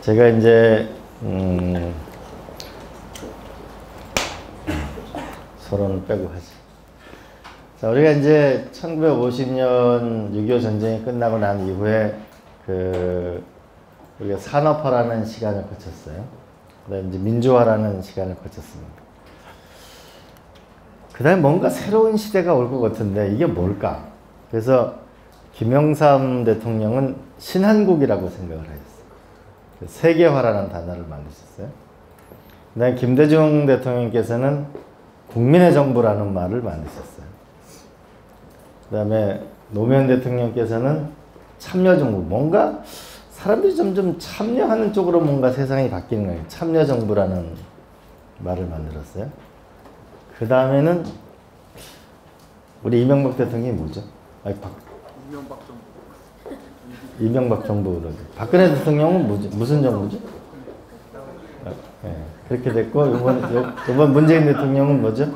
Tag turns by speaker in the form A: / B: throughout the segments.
A: 제가 이제 서론을 빼고 하지. 자, 우리가 이제 1950년 6.25 전쟁이 끝나고 난 이후에 우리가 산업화라는 시간을 거쳤어요. 그다음에 이제 민주화라는 시간을 거쳤습니다. 그다음에 뭔가 새로운 시대가 올 것 같은데 이게 뭘까? 그래서 김영삼 대통령은 신한국이라고 생각을 하셨어요. 세계화라는 단어를 만드셨어요. 그다음에 김대중 대통령께서는 국민의 정부라는 말을 만드셨어요. 그다음에 노무현 대통령께서는 참여정부, 뭔가 사람들이 점점 참여하는 쪽으로 뭔가 세상이 바뀌는 거예요. 참여정부라는 말을 만들었어요. 그 다음에는 우리 이명박 대통령이 뭐죠?
B: 이명박 정부.
A: 이명박 정부로. 박근혜 대통령은 뭐죠? 무슨 정부죠? 네, 그렇게 됐고 이번 문재인 대통령은 뭐죠?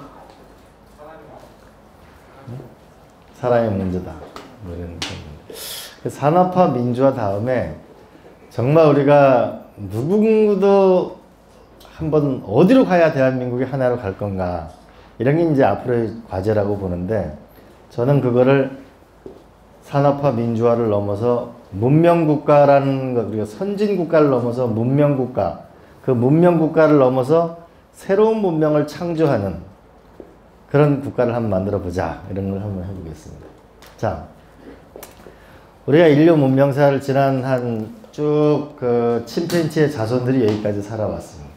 A: 사람의 문제다. 뭐 이런 산업화 민주화 다음에 정말 우리가 누구도 한번 어디로 가야 대한민국이 하나로 갈 건가, 이런 게 이제 앞으로의 과제라고 보는데, 저는 그거를 산업화 민주화를 넘어서 문명국가라는 것, 우리가 선진국가를 넘어서 문명국가, 그 문명국가를 넘어서 새로운 문명을 창조하는 그런 국가를 한번 만들어 보자, 이런 걸 한번 해보겠습니다. 자, 우리가 인류 문명사를 지난 한 쭉 침팬지의 자손들이 여기까지 살아왔습니다.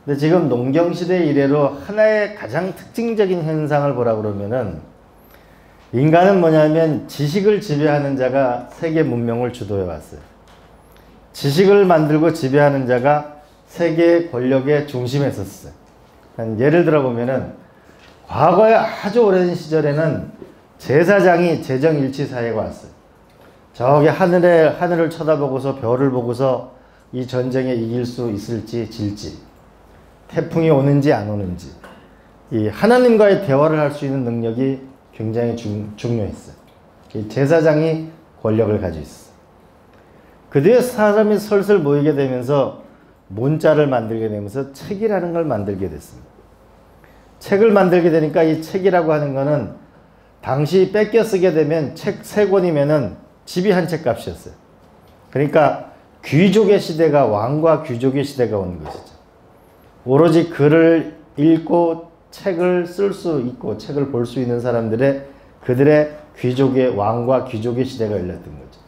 A: 근데 지금 농경시대 이래로 하나의 가장 특징적인 현상을 보라 그러면은, 인간은 뭐냐면 지식을 지배하는 자가 세계 문명을 주도해 왔어요. 지식을 만들고 지배하는 자가 세계 권력의 중심에 섰어요. 예를 들어 보면은, 과거에 아주 오랜 시절에는 제사장이 재정일치 사회가 왔어요. 저기 하늘을 쳐다보고서 별을 보고서 이 전쟁에 이길 수 있을지 질지, 태풍이 오는지 안 오는지, 이 하나님과의 대화를 할 수 있는 능력이 굉장히 중요했어요. 이 제사장이 권력을 가지고 있어요. 그 뒤에 사람이 슬슬 모이게 되면서 문자를 만들게 되면서 책이라는 걸 만들게 됐습니다. 책을 만들게 되니까 이 책이라고 하는 거는 당시 뺏겨 쓰게 되면 책 3권이면은 집이 한 채 값이었어요. 그러니까 귀족의 시대가, 왕과 귀족의 시대가 오는 것이죠. 오로지 글을 읽고 책을 쓸 수 있고 책을 볼 수 있는 그들의 귀족의, 왕과 귀족의 시대가 열렸던 거죠.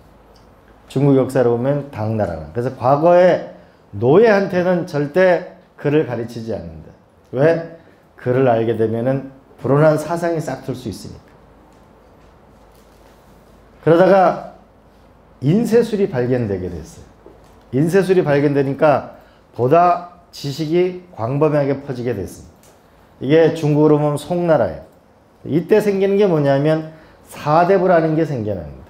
A: 중국 역사를 보면 당나라나. 그래서 과거에 노예한테는 절대 글을 가르치지 않는다. 왜? 글을 알게 되면은 불온한 사상이 싹 틀 수 있으니까. 그러다가 인쇄술이 발견되게 됐어요. 인쇄술이 발견되니까 보다 지식이 광범위하게 퍼지게 됐습니다. 이게 중국으로 보면 송나라예요. 이때 생기는 게 뭐냐면 사대부라는 게 생겨납니다.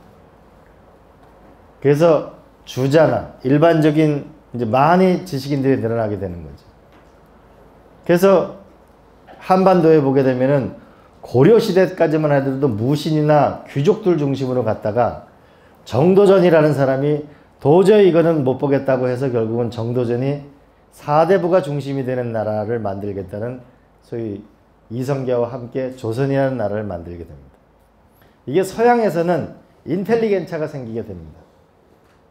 A: 그래서 주자나 일반적인 이제 많이 지식인들이 늘어나게 되는 거죠. 그래서 한반도에 보게 되면은 고려 시대까지만 하더라도 무신이나 귀족들 중심으로 갔다가 정도전이라는 사람이 도저히 이거는 못 보겠다고 해서 결국은 정도전이 사대부가 중심이 되는 나라를 만들겠다는, 소위 이성계와 함께 조선이라는 나라를 만들게 됩니다. 이게 서양에서는 인텔리겐차가 생기게 됩니다.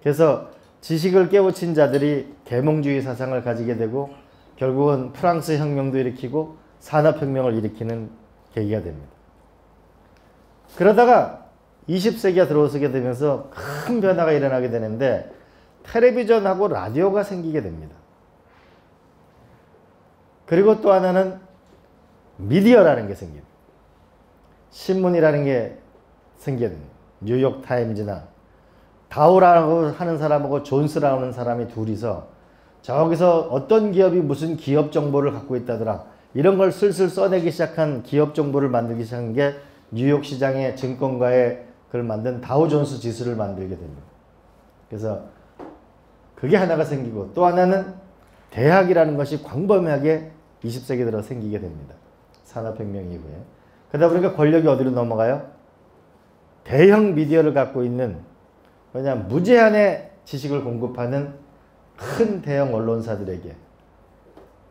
A: 그래서 지식을 깨우친 자들이 계몽주의 사상을 가지게 되고 결국은 프랑스 혁명도 일으키고 산업혁명을 일으키는 계기가 됩니다. 그러다가 20세기가 들어서게 되면서 큰 변화가 일어나게 되는데 텔레비전하고 라디오가 생기게 됩니다. 그리고 또 하나는 미디어라는 게 생깁니다. 신문이라는 게 생기게 됩니다. 뉴욕타임즈나 다우라고 하는 사람하고 존스라고 하는 사람이 둘이서 저기서 어떤 기업이 무슨 기업 정보를 갖고 있다더라, 이런 걸 슬슬 써내기 시작한, 기업 정보를 만들기 시작한 게 뉴욕 시장의 증권가의 그걸 만든 다우존스 지수를 만들게 됩니다. 그래서 그게 하나가 생기고, 또 하나는 대학이라는 것이 광범위하게 20세기 들어 생기게 됩니다. 산업혁명 이후에. 그러다 보니까 권력이 어디로 넘어가요? 대형 미디어를 갖고 있는, 뭐냐, 무제한의 지식을 공급하는 큰 대형 언론사들에게,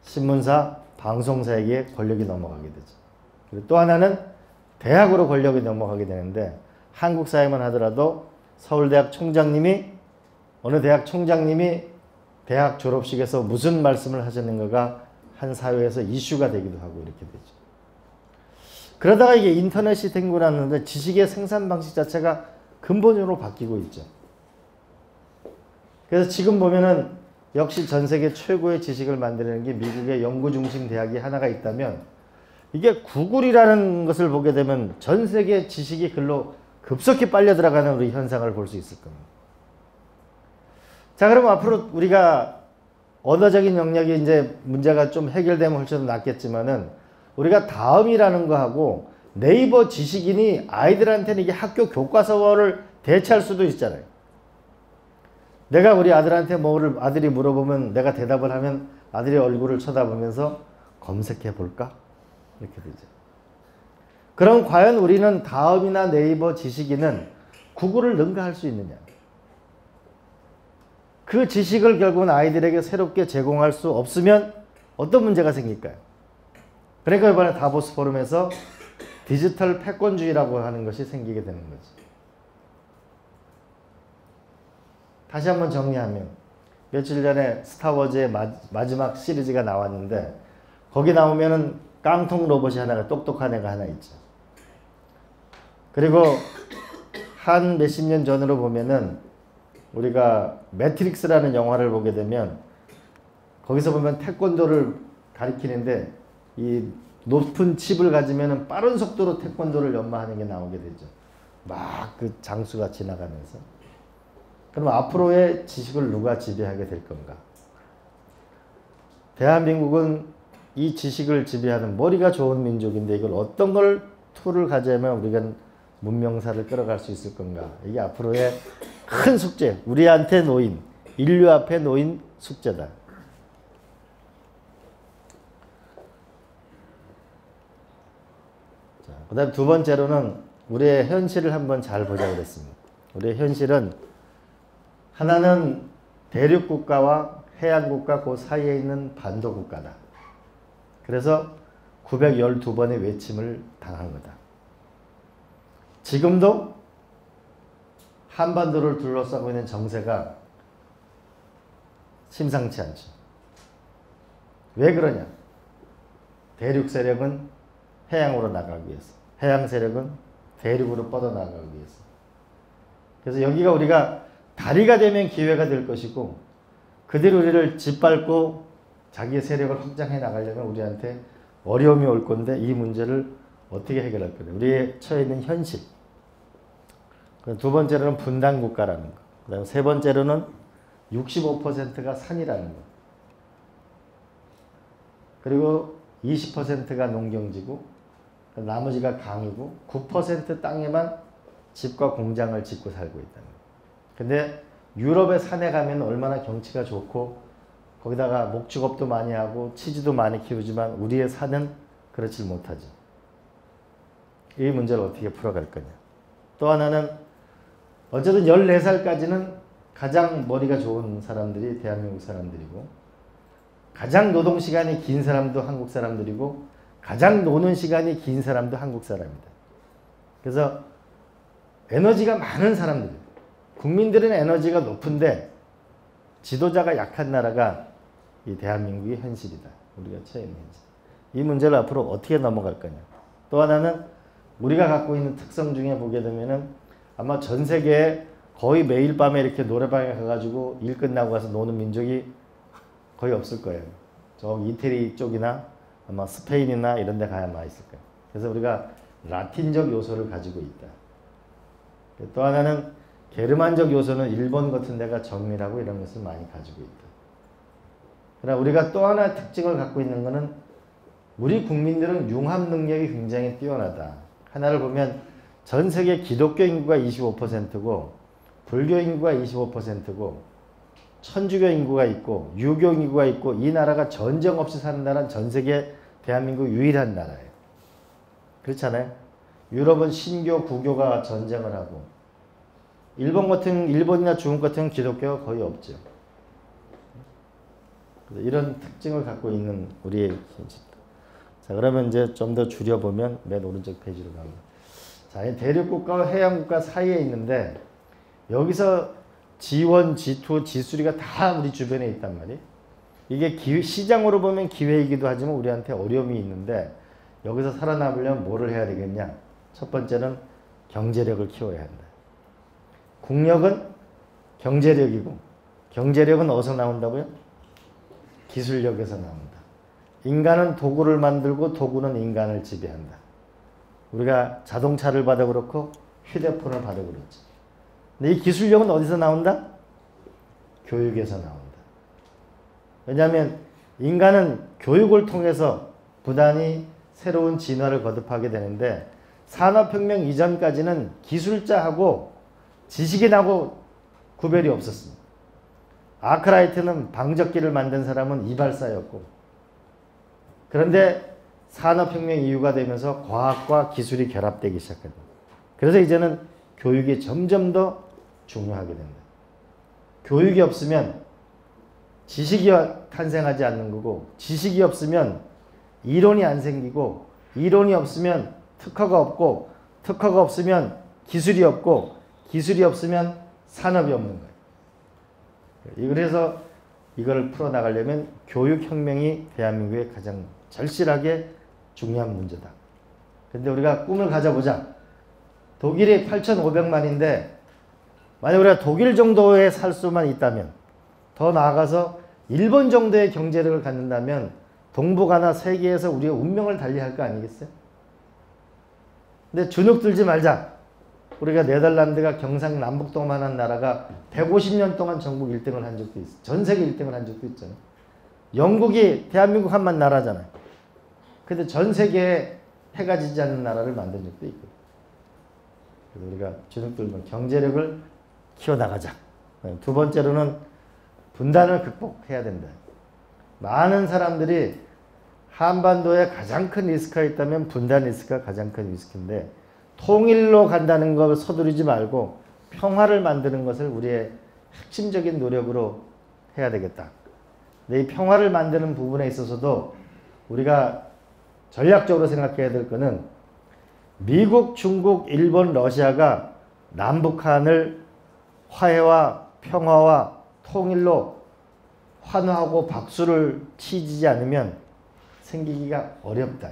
A: 신문사, 방송사에게 권력이 넘어가게 되죠. 그리고 또 하나는 대학으로 권력이 넘어가게 되는데, 한국 사회만 하더라도 서울대학 총장님이, 어느 대학 총장님이 대학 졸업식에서 무슨 말씀을 하셨는가가 한 사회에서 이슈가 되기도 하고 이렇게 되죠. 그러다가 이게 인터넷이 생기고 났는데 지식의 생산 방식 자체가 근본적으로 바뀌고 있죠. 그래서 지금 보면은 역시 전 세계 최고의 지식을 만드는 게 미국의 연구 중심 대학이 하나가 있다면, 이게 구글이라는 것을 보게 되면 전 세계 지식이 글로 급속히 빨려 들어가는 우리 현상을 볼 수 있을 겁니다. 자, 그럼 앞으로 우리가 언어적인 영역이 이제 문제가 좀 해결되면 훨씬 낫겠지만은, 우리가 다음이라는 거하고 네이버 지식인이 아이들한테는 이게 학교 교과서를 대체할 수도 있잖아요. 내가 우리 아들한테 뭐를 아들이 물어보면 내가 대답을 하면 아들의 얼굴을 쳐다보면서 검색해 볼까? 이렇게 되죠. 그럼 과연 우리는 다음이나 네이버 지식인은 구글을 능가할 수 있느냐? 그 지식을 결국은 아이들에게 새롭게 제공할 수 없으면 어떤 문제가 생길까요? 그러니까 이번에 다보스 포럼에서 디지털 패권주의라고 하는 것이 생기게 되는 거죠. 다시 한번 정리하면, 며칠 전에 스타워즈의 마지막 시리즈가 나왔는데, 거기 나오면은 깡통 로봇이 하나가, 똑똑한 애가 하나 있죠. 그리고 한 몇십 년 전으로 보면은 우리가 매트릭스라는 영화를 보게 되면 거기서 보면 태권도를 가리키는데, 이 높은 칩을 가지면은 빠른 속도로 태권도를 연마하는 게 나오게 되죠. 막 그 장수가 지나가면서. 그럼 앞으로의 지식을 누가 지배하게 될 건가? 대한민국은 이 지식을 지배하는 머리가 좋은 민족인데, 이걸 어떤 걸 툴을 가져야만 우리가 문명사를 끌어갈 수 있을 건가? 이게 앞으로의 큰 숙제, 우리한테 놓인, 인류 앞에 놓인 숙제다. 그 다음 두 번째로는 우리의 현실을 한번 잘 보자 그랬습니다. 우리의 현실은 하나는 대륙국가와 해양국가 그 사이에 있는 반도국가다. 그래서 912번의 외침을 당한 거다. 지금도 한반도를 둘러싸고 있는 정세가 심상치 않죠. 왜 그러냐? 대륙 세력은 해양으로 나가기 위해서, 해양 세력은 대륙으로 뻗어나가기 위해서. 그래서 여기가 우리가 다리가 되면 기회가 될 것이고, 그대로 우리를 짓밟고 자기의 세력을 확장해 나가려면 우리한테 어려움이 올 건데, 이 문제를 어떻게 해결할 거냐? 우리의 처해 있는 현실. 두 번째로는 분단국가라는 거. 그 다음에 세 번째로는 65%가 산이라는 거. 그리고 20%가 농경지고, 나머지가 강이고, 9% 땅에만 집과 공장을 짓고 살고 있다는 거예요. 근데 유럽의 산에 가면 얼마나 경치가 좋고, 거기다가 목축업도 많이 하고 치즈도 많이 키우지만 우리의 산은 그렇지 못하죠. 이 문제를 어떻게 풀어갈 거냐. 또 하나는 어쨌든 14살까지는 가장 머리가 좋은 사람들이 대한민국 사람들이고, 가장 노동시간이 긴 사람도 한국 사람들이고, 가장 노는 시간이 긴 사람도 한국 사람이다. 그래서 에너지가 많은 사람들, 국민들은 에너지가 높은데 지도자가 약한 나라가 이 대한민국의 현실이다. 우리가 처해 있는 현실. 이 문제를 앞으로 어떻게 넘어갈 거냐. 또 하나는 우리가 갖고 있는 특성 중에 보게 되면은 아마 전 세계에 거의 매일 밤에 이렇게 노래방에 가가지고 일 끝나고 가서 노는 민족이 거의 없을 거예요. 저 이태리 쪽이나 아마 스페인이나 이런 데 가야 많이 있을 거예요. 그래서 우리가 라틴적 요소를 가지고 있다. 또 하나는 게르만적 요소는 일본 같은 데가 정밀하고 이런 것을 많이 가지고 있다. 그러나 우리가 또 하나 특징을 갖고 있는 것은 우리 국민들은 융합 능력이 굉장히 뛰어나다. 하나를 보면 전 세계 기독교 인구가 25%고 불교 인구가 25%고 천주교 인구가 있고 유교 인구가 있고, 이 나라가 전쟁 없이 사는 나라는 전 세계 대한민국 유일한 나라예요. 그렇잖아요. 유럽은 신교, 구교가 전쟁을 하고, 일본이나 중국 같은 기독교가 거의 없죠. 이런 특징을 갖고 있는 우리의 현실입니다. 자, 그러면 이제 좀 더 줄여보면 맨 오른쪽 페이지로 갑니다. 자, 이 대륙국가와 해양국가 사이에 있는데 여기서 G1, G2, G3가 다 우리 주변에 있단 말이에요. 이게 시장으로 보면 기회이기도 하지만 우리한테 어려움이 있는데 여기서 살아남으려면 뭐를 해야 되겠냐? 첫 번째는 경제력을 키워야 한다. 국력은 경제력이고 경제력은 어디서 나온다고요? 기술력에서 나온다. 인간은 도구를 만들고 도구는 인간을 지배한다. 우리가 자동차를 봐도 그렇고 휴대폰을 봐도 그렇지. 근데 이 기술력은 어디서 나온다? 교육에서 나온다. 왜냐하면 인간은 교육을 통해서 부단히 새로운 진화를 거듭하게 되는데 산업혁명 이전까지는 기술자하고 지식인하고 구별이 없었습니다. 아크라이트는 방적기를 만든 사람은 이발사였고 그런데 산업혁명 이후가 되면서 과학과 기술이 결합되기 시작합니다. 그래서 이제는 교육이 점점 더 중요하게 된다. 교육이 없으면 지식이 탄생하지 않는 거고 지식이 없으면 이론이 안 생기고 이론이 없으면 특허가 없고 특허가 없으면 기술이 없고 기술이 없으면 산업이 없는 거예요. 그래서 이걸 풀어나가려면 교육혁명이 대한민국에 가장 절실하게 중요한 문제다. 근데 우리가 꿈을 가져보자. 독일이 8,500만인데 만약 우리가 독일 정도에 살 수만 있다면 더 나아가서 일본 정도의 경제력을 갖는다면 동북아나 세계에서 우리의 운명을 달리할 거 아니겠어요? 근데 주눅 들지 말자. 우리가 네덜란드가 경상남북도만한 나라가 150년 동안 전국 1등을 한 적도 있어. 전 세계 1등을 한 적도 있잖아요. 영국이 대한민국 한만 나라잖아요. 근데 전 세계에 해가 지지 않는 나라를 만든 적도 있고. 그래서 우리가 주눅 들면 경제력을 키워나가자. 두 번째로는 분단을 극복해야 된다. 많은 사람들이 한반도에 가장 큰 리스크가 있다면 분단 리스크가 가장 큰 리스크인데 통일로 간다는 걸 서두르지 말고 평화를 만드는 것을 우리의 핵심적인 노력으로 해야 되겠다. 근데 이 평화를 만드는 부분에 있어서도 우리가 전략적으로 생각해야 될 것은 미국, 중국, 일본, 러시아가 남북한을 화해와 평화와 통일로 환호하고 박수를 치지 않으면 생기기가 어렵다.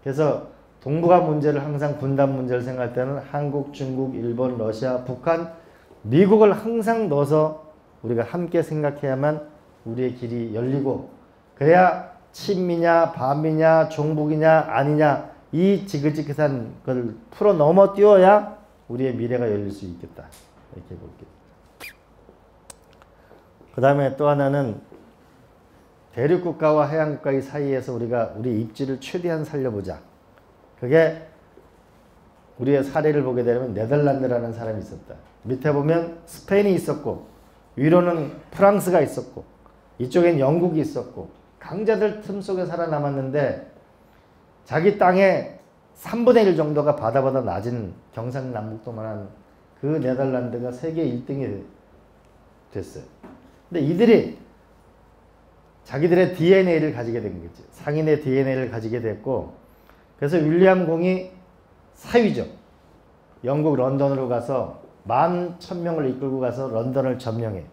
A: 그래서 동북아 문제를 항상 분단 문제를 생각할 때는 한국, 중국, 일본, 러시아, 북한, 미국을 항상 넣어서 우리가 함께 생각해야만 우리의 길이 열리고 그래야 친미냐 반미냐 종북이냐 아니냐 이 지긋지긋한 걸 풀어 넘어 뛰어야 우리의 미래가 열릴 수 있겠다. 이렇게 볼게요. 그 다음에 또 하나는 대륙국가와 해양국가의 사이에서 우리가 우리 입지를 최대한 살려보자. 그게 우리의 사례를 보게 되면 네덜란드라는 사람이 있었다. 밑에 보면 스페인이 있었고 위로는 프랑스가 있었고 이쪽엔 영국이 있었고 강자들 틈 속에 살아남았는데 자기 땅의 3분의 1 정도가 바다보다 낮은 경상남북도만한 그 네덜란드가 세계 1등이 됐어요. 근데 이들이 자기들의 DNA를 가지게 된 거지. 상인의 DNA를 가지게 됐고 그래서 윌리엄 공이 사위죠. 영국 런던으로 가서 11,000명을 이끌고 가서 런던을 점령해.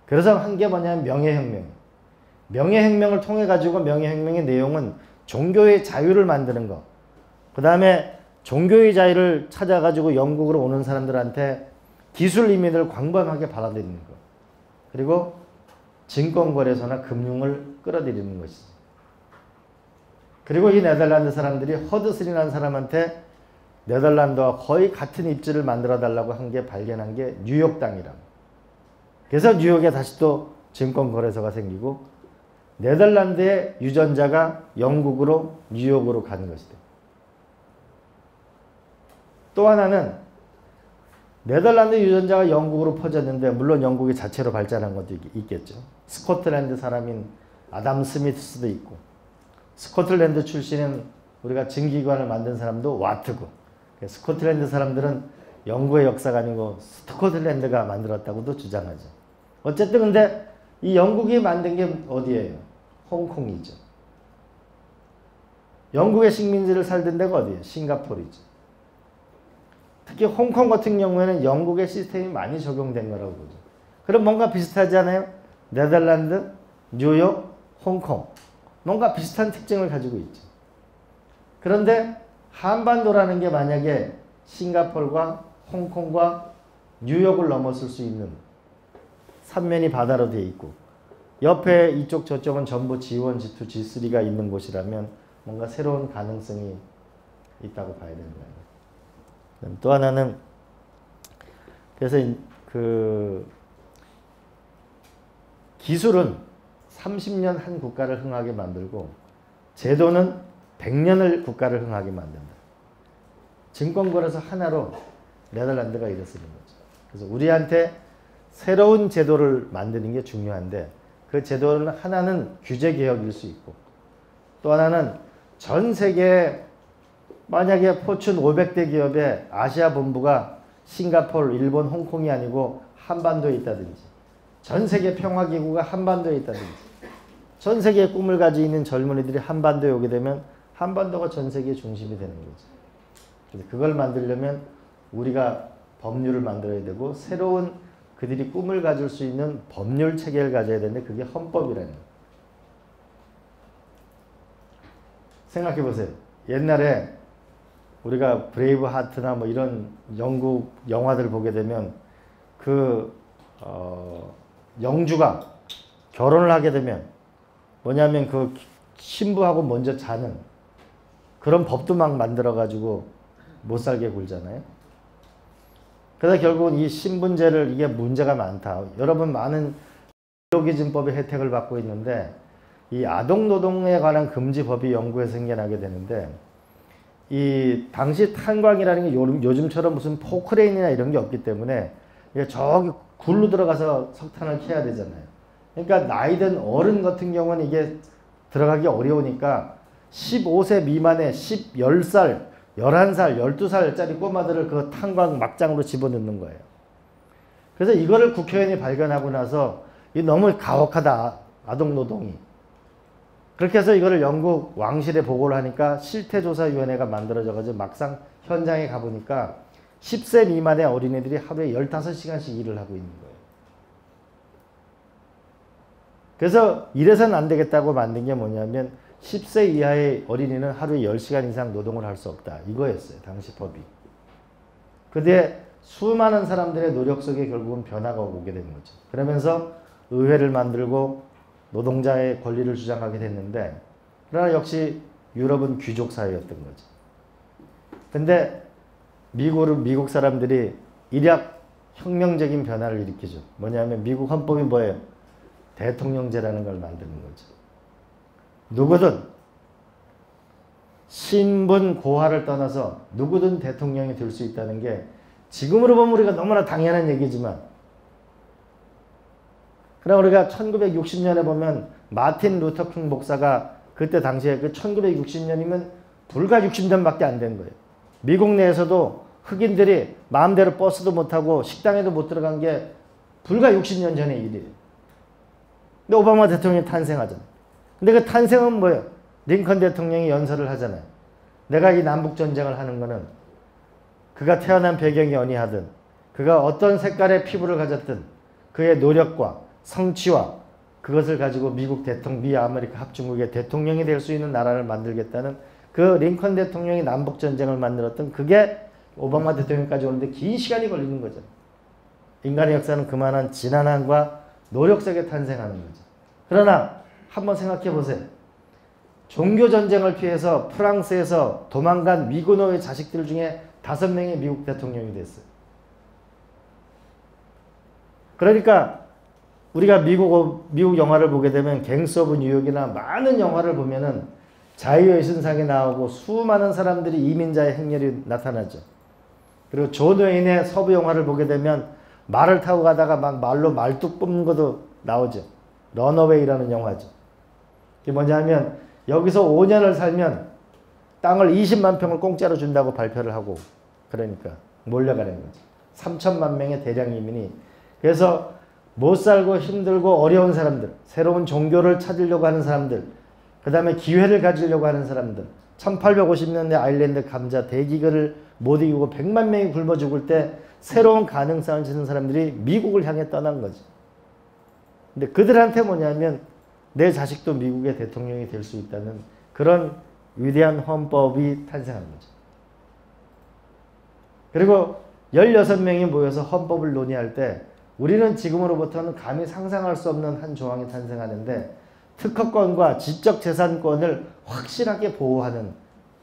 A: 그래서 한 게 뭐냐면 명예혁명. 명예혁명을 통해 가지고 명예혁명의 내용은 종교의 자유를 만드는 거. 그 다음에 종교의 자유를 찾아가지고 영국으로 오는 사람들한테 기술 이민을 광범하게 받아들이는 거. 그리고 증권거래소나 금융을 끌어들이는 것이지. 그리고 이 네덜란드 사람들이 허드슨이라는 사람한테 네덜란드와 거의 같은 입지를 만들어 달라고 한 게 발견한 게 뉴욕 땅이라고. 그래서 뉴욕에 다시 또 증권거래소가 생기고 네덜란드의 유전자가 영국으로 뉴욕으로 가는 것이다. 또 하나는 네덜란드 유전자가 영국으로 퍼졌는데 물론 영국이 자체로 발전한 것도 있겠죠. 스코틀랜드 사람인 아담 스미스도 있고 스코틀랜드 출신인 우리가 증기관을 만든 사람도 와트고 스코틀랜드 사람들은 영국의 역사가 아니고 스코틀랜드가 만들었다고도 주장하죠. 어쨌든 근데 이 영국이 만든 게 어디예요? 홍콩이죠. 영국의 식민지를 살던 데가 어디예요? 싱가포르이죠. 특히 홍콩 같은 경우에는 영국의 시스템이 많이 적용된 거라고 보죠. 그럼 뭔가 비슷하지 않아요? 네덜란드, 뉴욕, 홍콩. 뭔가 비슷한 특징을 가지고 있죠. 그런데 한반도라는 게 만약에 싱가포르와 홍콩과 뉴욕을 넘어설 수 있는 삼면이 바다로 되어 있고 옆에 이쪽 저쪽은 전부 G1, G2, G3가 있는 곳이라면 뭔가 새로운 가능성이 있다고 봐야 되는 거예요. 또 하나는 그래서 그 기술은 30년 한 국가를 흥하게 만들고 제도는 100년을 국가를 흥하게 만든다. 증권거래소 하나로 네덜란드가 이랬었는 거죠. 그래서 우리한테 새로운 제도를 만드는 게 중요한데 그 제도는 하나는 규제 개혁일 수 있고 또 하나는 전 세계 만약에 포춘 500대 기업의 아시아 본부가 싱가포르, 일본, 홍콩이 아니고 한반도에 있다든지 전 세계 평화기구가 한반도에 있다든지 전 세계의 꿈을 가지고 있는 젊은이들이 한반도에 오게 되면 한반도가 전 세계의 중심이 되는 거죠. 그래서 그걸 만들려면 우리가 법률을 만들어야 되고 새로운 그들이 꿈을 가질 수 있는 법률 체계를 가져야 되는데 그게 헌법이라는 거예요. 생각해 보세요. 옛날에 우리가 브레이브 하트나 뭐 이런 영국 영화들 보게 되면 그 영주가 결혼을 하게 되면 뭐냐면 그 신부하고 먼저 자는 그런 법도 막 만들어 가지고 못 살게 굴잖아요. 그래서 결국은 이 신분제를 이게 문제가 많다. 여러분 많은 의료기준법의 혜택을 받고 있는데 이 아동노동에 관한 금지법이 영국에서 생겨나게 되는데 이 당시 탄광이라는 게 요즘처럼 무슨 포크레인이나 이런 게 없기 때문에 저기 굴로 들어가서 석탄을 캐야 되잖아요. 그러니까 나이든 어른 같은 경우는 이게 들어가기 어려우니까 15세 미만의 10살, 11살, 12살짜리 꼬마들을 그 탄광 막장으로 집어넣는 거예요. 그래서 이거를 국회의원이 발견하고 나서 이 너무 가혹하다. 아동노동이. 그렇게 해서 이거를 영국 왕실에 보고를 하니까 실태조사위원회가 만들어져가지고 막상 현장에 가보니까 10세 미만의 어린이들이 하루에 15시간씩 일을 하고 있는 거예요. 그래서 이래서는 안 되겠다고 만든 게 뭐냐면 10세 이하의 어린이는 하루에 10시간 이상 노동을 할 수 없다. 이거였어요. 당시 법이. 그때 수많은 사람들의 노력 속에 결국은 변화가 오게 된 거죠. 그러면서 의회를 만들고 노동자의 권리를 주장하게 됐는데 그러나 역시 유럽은 귀족 사회였던 거죠. 근데 미국 사람들이 일약 혁명적인 변화를 일으키죠. 뭐냐면 미국 헌법이 뭐예요? 대통령제라는 걸 만드는 거죠. 누구든 신분 고하를 떠나서 누구든 대통령이 될 수 있다는 게 지금으로 보면 우리가 너무나 당연한 얘기지만 그럼 우리가 1960년에 보면 마틴 루터 킹 목사가 그때 당시에 그 1960년이면 불과 60년밖에 안 된 거예요. 미국 내에서도 흑인들이 마음대로 버스도 못 타고 식당에도 못 들어간 게 불과 60년 전의 일이에요. 근데 오바마 대통령이 탄생하잖아요. 근데 그 탄생은 뭐예요? 링컨 대통령이 연설을 하잖아요. 내가 이 남북전쟁을 하는 거는 그가 태어난 배경이 어니하든 그가 어떤 색깔의 피부를 가졌든 그의 노력과 성취와 그것을 가지고 미 아메리카 합중국의 대통령이 될 수 있는 나라를 만들겠다는 그 링컨 대통령이 남북전쟁을 만들었던 그게 오바마 대통령까지 오는데 긴 시간이 걸리는 거죠. 인간의 역사는 그만한 지난함과 노력 속에 탄생하는 거죠. 그러나 한번 생각해 보세요. 종교전쟁을 피해서 프랑스에서 도망간 미군노의 자식들 중에 5명이 미국 대통령이 됐어요. 그러니까 우리가 미국 영화를 보게 되면 갱스 오브 뉴욕이나 많은 영화를 보면은 자유의 신상에 나오고 수많은 사람들이 이민자의 행렬이 나타나죠. 그리고 존 웨인의 서부 영화를 보게 되면 말을 타고 가다가 막 말로 말뚝 뽑는 것도 나오죠. 런어웨이라는 영화죠. 이게 뭐냐면 여기서 5년을 살면 땅을 20만 평을 공짜로 준다고 발표를 하고 그러니까 몰려가는 거죠. 3천만 명의 대량 이민이. 그래서 못 살고 힘들고 어려운 사람들, 새로운 종교를 찾으려고 하는 사람들, 그 다음에 기회를 가지려고 하는 사람들, 1850년대 아일랜드 감자 대기근을 못 이기고 100만 명이 굶어 죽을 때 새로운 가능성을 주는 사람들이 미국을 향해 떠난 거지. 근데 그들한테 뭐냐면 내 자식도 미국의 대통령이 될 수 있다는 그런 위대한 헌법이 탄생한 거죠. 그리고 16명이 모여서 헌법을 논의할 때 우리는 지금으로부터는 감히 상상할 수 없는 한 조항이 탄생하는데 특허권과 지적재산권을 확실하게 보호하는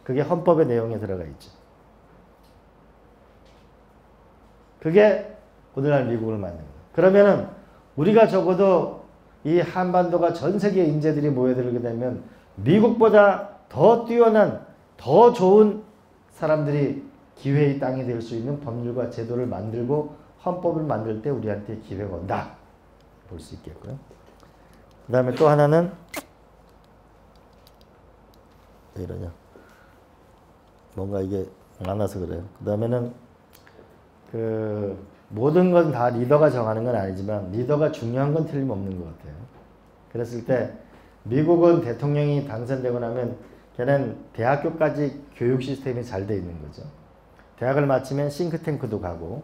A: 그게 헌법의 내용에 들어가 있죠. 그게 오늘날 미국을 만든 거예요. 그러면은 우리가 적어도 이 한반도가 전 세계 인재들이 모여들게 되면 미국보다 더 뛰어난 더 좋은 사람들이 기회의 땅이 될 수 있는 법률과 제도를 만들고 헌법을 만들 때 우리한테 기회가 온다. 볼 수 있겠고요. 그 다음에 또 하나는 왜 이러냐. 뭔가 이게 많아서 그래요. 그 다음에는 모든 건 다 리더가 정하는 건 아니지만 리더가 중요한 건 틀림없는 것 같아요. 그랬을 때 미국은 대통령이 당선되고 나면 걔는 대학교까지 교육 시스템이 잘 돼 있는 거죠. 대학을 마치면 싱크탱크도 가고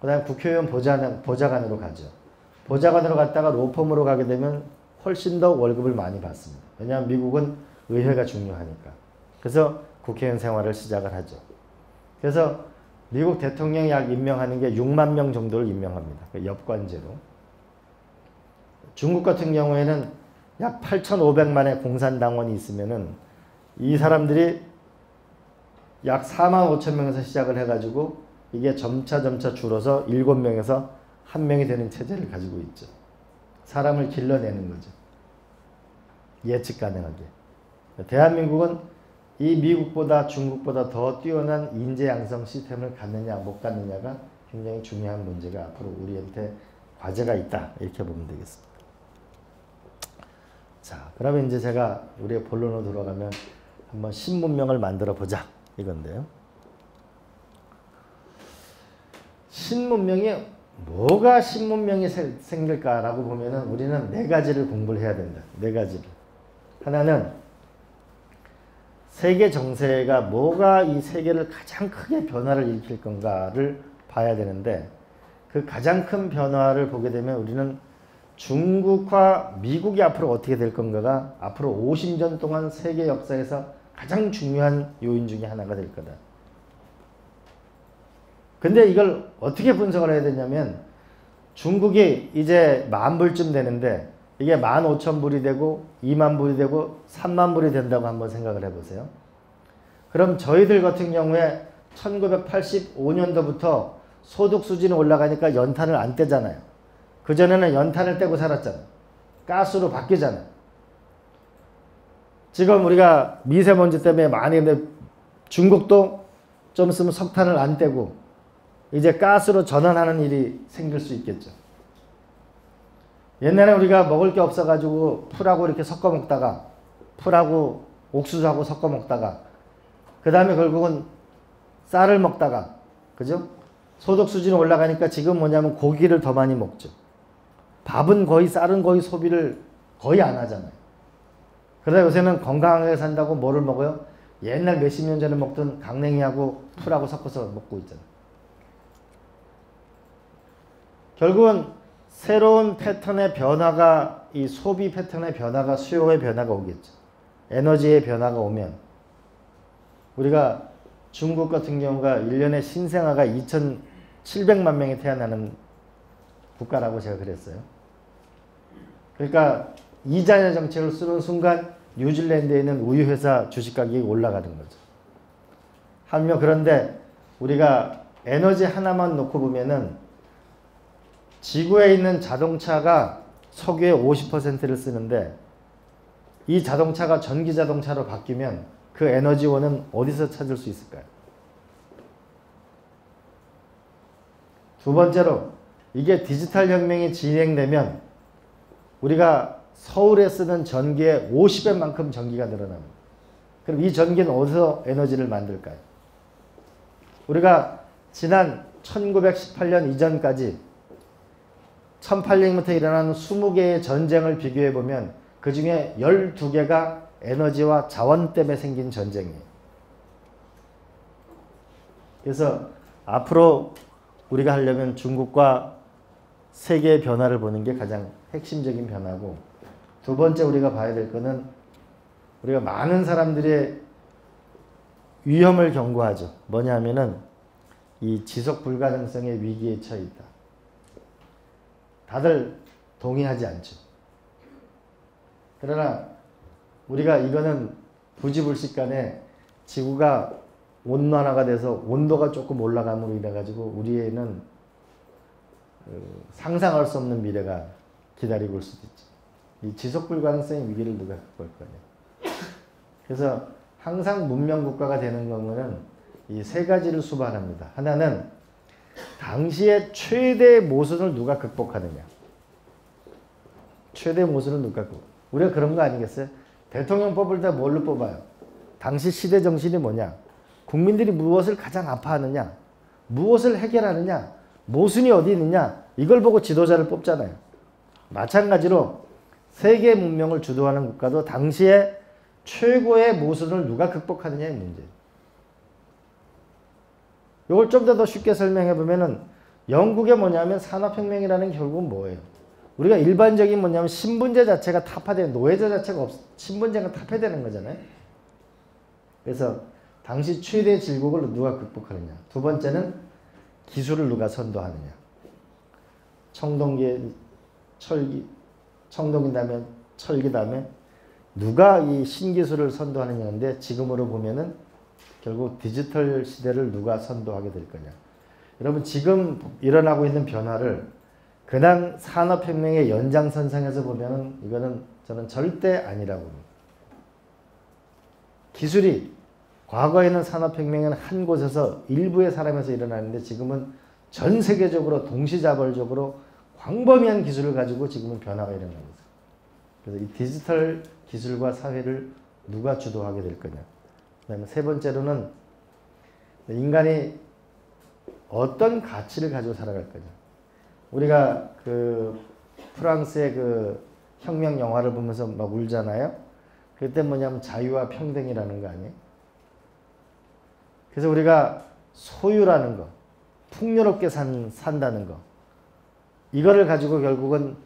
A: 그 다음에 국회의원 보좌관으로 가죠. 보좌관으로 갔다가 로펌으로 가게 되면 훨씬 더 월급을 많이 받습니다. 왜냐하면 미국은 의회가 중요하니까. 그래서 국회의원 생활을 시작을 하죠. 그래서 미국 대통령이 약 임명하는 게 6만 명 정도를 임명합니다. 엽관제로. 중국 같은 경우에는 약 8,500만의 공산당원이 있으면은 이 사람들이 약 4만 5천 명에서 시작을 해가지고 이게 점차 줄어서 7명에서 1명이 되는 체제를 가지고 있죠. 사람을 길러내는 거죠. 예측 가능하게. 대한민국은 이 미국보다 중국보다 더 뛰어난 인재 양성 시스템을 갖느냐 못 갖느냐가 굉장히 중요한 문제가 앞으로 우리한테 과제가 있다. 이렇게 보면 되겠습니다. 자, 그러면 이제 제가 우리의 본론으로 돌아가면 한번 신문명을 만들어 보자 이건데요. 신문명이 뭐가 신문명이 생길까라고 보면은 우리는 4가지를 공부를 해야 된다. 4가지를. 하나는 세계 정세가 뭐가 이 세계를 가장 크게 변화를 일으킬 건가를 봐야 되는데 그 가장 큰 변화를 보게 되면 우리는 중국과 미국이 앞으로 어떻게 될 건가가 앞으로 50년 동안 세계 역사에서 가장 중요한 요인 중에 하나가 될 거다. 근데 이걸 어떻게 분석을 해야 되냐면 중국이 이제 10,000불쯤 되는데 이게 15,000불이 되고 20,000불이 되고 30,000불이 된다고 한번 생각을 해보세요. 그럼 저희들 같은 경우에 1985년도부터 소득 수준이 올라가니까 연탄을 안 떼잖아요. 그전에는 연탄을 떼고 살았잖아요. 가스로 바뀌잖아요. 지금 우리가 미세먼지 때문에 많이 중국도 좀 있으면 석탄을 안 떼고 이제 가스로 전환하는 일이 생길 수 있겠죠. 옛날에 우리가 먹을 게 없어가지고 풀하고 이렇게 섞어 먹다가 풀하고 옥수수하고 섞어 먹다가 그 다음에 결국은 쌀을 먹다가 그죠? 소득 수준이 올라가니까 지금 뭐냐면 고기를 더 많이 먹죠. 밥은 거의 쌀은 거의 소비를 거의 안 하잖아요. 그러다 요새는 건강하게 산다고 뭐를 먹어요? 옛날 몇십 년 전에 먹던 강냉이하고 풀하고 섞어서 먹고 있잖아요. 결국은 새로운 패턴의 변화가 이 소비 패턴의 변화가 수요의 변화가 오겠죠. 에너지의 변화가 오면 우리가 중국 같은 경우가 1년에 신생아가 2,700만 명이 태어나는 국가라고 제가 그랬어요. 그러니까 이자녀 정책을 쓰는 순간 뉴질랜드에 있는 우유회사 주식 가격이 올라가는 거죠. 하며 그런데 우리가 에너지 하나만 놓고 보면은 지구에 있는 자동차가 석유의 50%를 쓰는데 이 자동차가 전기 자동차로 바뀌면 그 에너지원은 어디서 찾을 수 있을까요? 두 번째로 이게 디지털 혁명이 진행되면 우리가 서울에 쓰는 전기의 50배만큼 전기가 늘어납니다. 그럼 이 전기는 어디서 에너지를 만들까요? 우리가 지난 1918년 이전까지 1800년부터 일어난 20개의 전쟁을 비교해 보면 그 중에 12개가 에너지와 자원 때문에 생긴 전쟁이에요. 그래서 앞으로 우리가 하려면 중국과 세계의 변화를 보는 게 가장 핵심적인 변화고, 두 번째 우리가 봐야 될 거는 우리가 많은 사람들의 위험을 경고하죠. 뭐냐 하면은 이 지속 불가능성의 위기에 처해 있다. 다들 동의하지 않죠. 그러나 우리가 이거는 부지불식간에 지구가 온난화가 돼서 온도가 조금 올라감으로 인해 가지고 우리에는 상상할 수 없는 미래가 기다리고 올 수도 있죠. 이 지속 불가능성의 위기를 누가 극복할 거냐. 그래서 항상 문명 국가가 되는 경우는 이 세 가지를 수반합니다. 하나는 당시의 최대 모순을 누가 극복하느냐. 최대 모순을 누가 극복. 우리가 그런 거 아니겠어요? 대통령 뽑을 때 뭘로 뽑아요? 당시 시대 정신이 뭐냐? 국민들이 무엇을 가장 아파하느냐? 무엇을 해결하느냐? 모순이 어디 있느냐? 이걸 보고 지도자를 뽑잖아요. 마찬가지로 세계 문명을 주도하는 국가도 당시에 최고의 모순을 누가 극복하느냐의 문제예요. 이걸 좀 더 쉽게 설명해 보면은 영국의 뭐냐면 산업혁명이라는 게 결국은 뭐예요? 우리가 일반적인 뭐냐면 신분제 자체가 타파되는, 노예제 자체가 신분제가 타파되는 거잖아요. 그래서 당시 최대 질곡을 누가 극복하느냐. 두 번째는 기술을 누가 선도하느냐. 청동기, 청동기 다음에 철기 다음에 누가 이 신기술을 선도하느냐인데, 지금으로 보면은 결국 디지털 시대를 누가 선도하게 될 거냐. 여러분 지금 일어나고 있는 변화를 그냥 산업혁명의 연장선상에서 보면은 이거는 저는 절대 아니라고 봅니다. 기술이 과거에는 산업혁명은 한 곳에서 일부의 사람에서 일어나는데 지금은 전 세계적으로 동시다발적으로 광범위한 기술을 가지고 지금은 변화가 일어나고 있어요. 그래서 이 디지털 기술과 사회를 누가 주도하게 될 거냐. 그다음에 세 번째로는 인간이 어떤 가치를 가지고 살아갈 거냐. 우리가 그 프랑스의 그 혁명 영화를 보면서 막 울잖아요. 그때 뭐냐면 자유와 평등이라는 거 아니에요? 그래서 우리가 소유라는 거, 풍요롭게 산다는 거, 이거를 가지고 결국은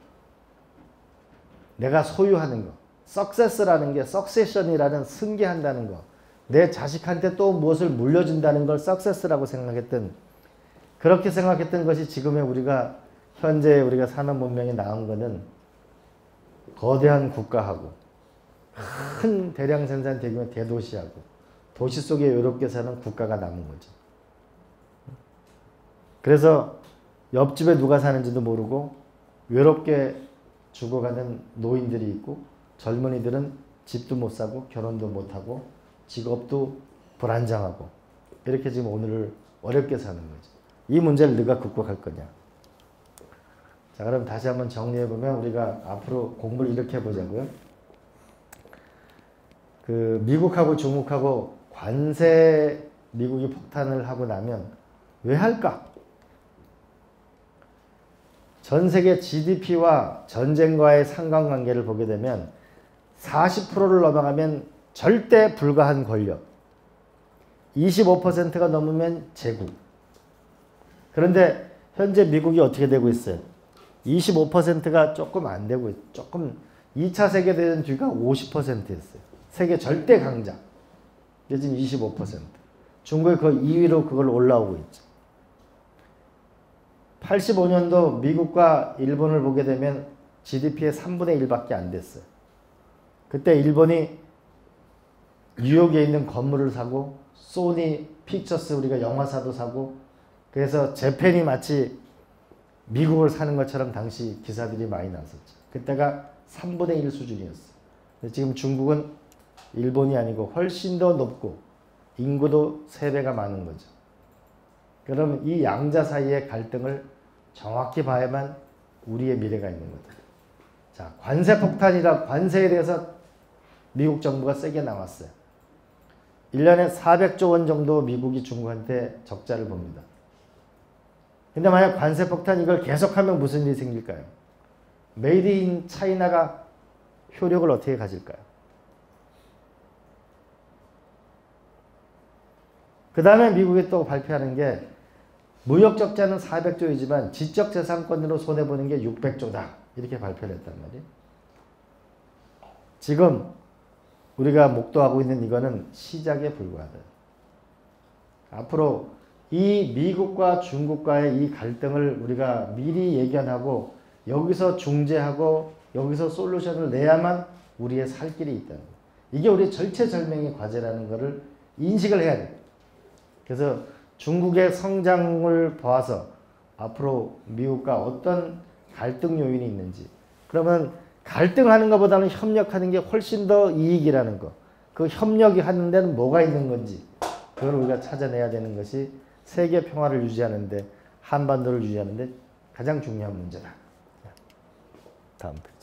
A: 내가 소유하는 거, 석세스라는 게 석세션이라는 승계한다는 거, 내 자식한테 또 무엇을 물려준다는 걸 석세스라고 생각했던, 그렇게 생각했던 것이 지금의 우리가 현재 우리가 산업 문명에 나온 거는 거대한 국가하고 큰 대량 생산 대규모 대도시하고 도시 속에 외롭게 사는 국가가 남은 거죠. 그래서 옆집에 누가 사는지도 모르고 외롭게 죽어가는 노인들이 있고, 젊은이들은 집도 못 사고 결혼도 못하고 직업도 불안정하고, 이렇게 지금 오늘을 어렵게 사는 거죠. 이 문제를 누가 극복할 거냐. 자, 그럼 다시 한번 정리해보면 우리가 앞으로 공부를 이렇게 해보자고요. 그 미국하고 중국하고 관세, 미국이 폭탄을 하고 나면 왜 할까? 전 세계 GDP와 전쟁과의 상관관계를 보게 되면 40%를 넘어가면 절대 불가한 권력, 25%가 넘으면 제국. 그런데 현재 미국이 어떻게 되고 있어요? 25%가 조금 안 되고 있어요. 조금 2차 세계대전 뒤가 50%였어요. 세계 절대 강자. 지금 25%. 중국이 거의 2위로 그걸 올라오고 있죠. 85년도 미국과 일본을 보게 되면 GDP의 3분의 1밖에 안 됐어요. 그때 일본이 뉴욕에 있는 건물을 사고, 소니 픽처스 우리가 영화사도 사고, 그래서 재팬이 마치 미국을 사는 것처럼 당시 기사들이 많이 나왔었죠. 그때가 3분의 1 수준이었어요. 지금 중국은 일본이 아니고 훨씬 더 높고 인구도 3배가 많은 거죠. 그러면 이 양자 사이의 갈등을 정확히 봐야만 우리의 미래가 있는 거죠. 자, 관세 폭탄이라, 관세에 대해서 미국 정부가 세게 나왔어요. 1년에 400조 원 정도 미국이 중국한테 적자를 봅니다. 근데 만약 관세 폭탄 이걸 계속하면 무슨 일이 생길까요? 메이드 인 차이나가 효력을 어떻게 가질까요? 그 다음에 미국이 또 발표하는 게 무역 적자는 400조이지만 지적 재산권으로 손해보는 게 600조다. 이렇게 발표를 했단 말이에요. 지금 우리가 목도하고 있는 이거는 시작에 불과하다. 앞으로 이 미국과 중국과의 이 갈등을 우리가 미리 예견하고 여기서 중재하고 여기서 솔루션을 내야만 우리의 살 길이 있다는 거예요. 이게 우리의 절체절명의 과제라는 것을 인식을 해야 돼요. 그래서 중국의 성장을 봐서 앞으로 미국과 어떤 갈등 요인이 있는지, 그러면 갈등하는 것보다는 협력하는 게 훨씬 더 이익이라는 거, 그 협력이 하는 데는 뭐가 있는 건지 그걸 우리가 찾아내야 되는 것이 세계 평화를 유지하는데, 한반도를 유지하는데 가장 중요한 문제다. 다음 페이지.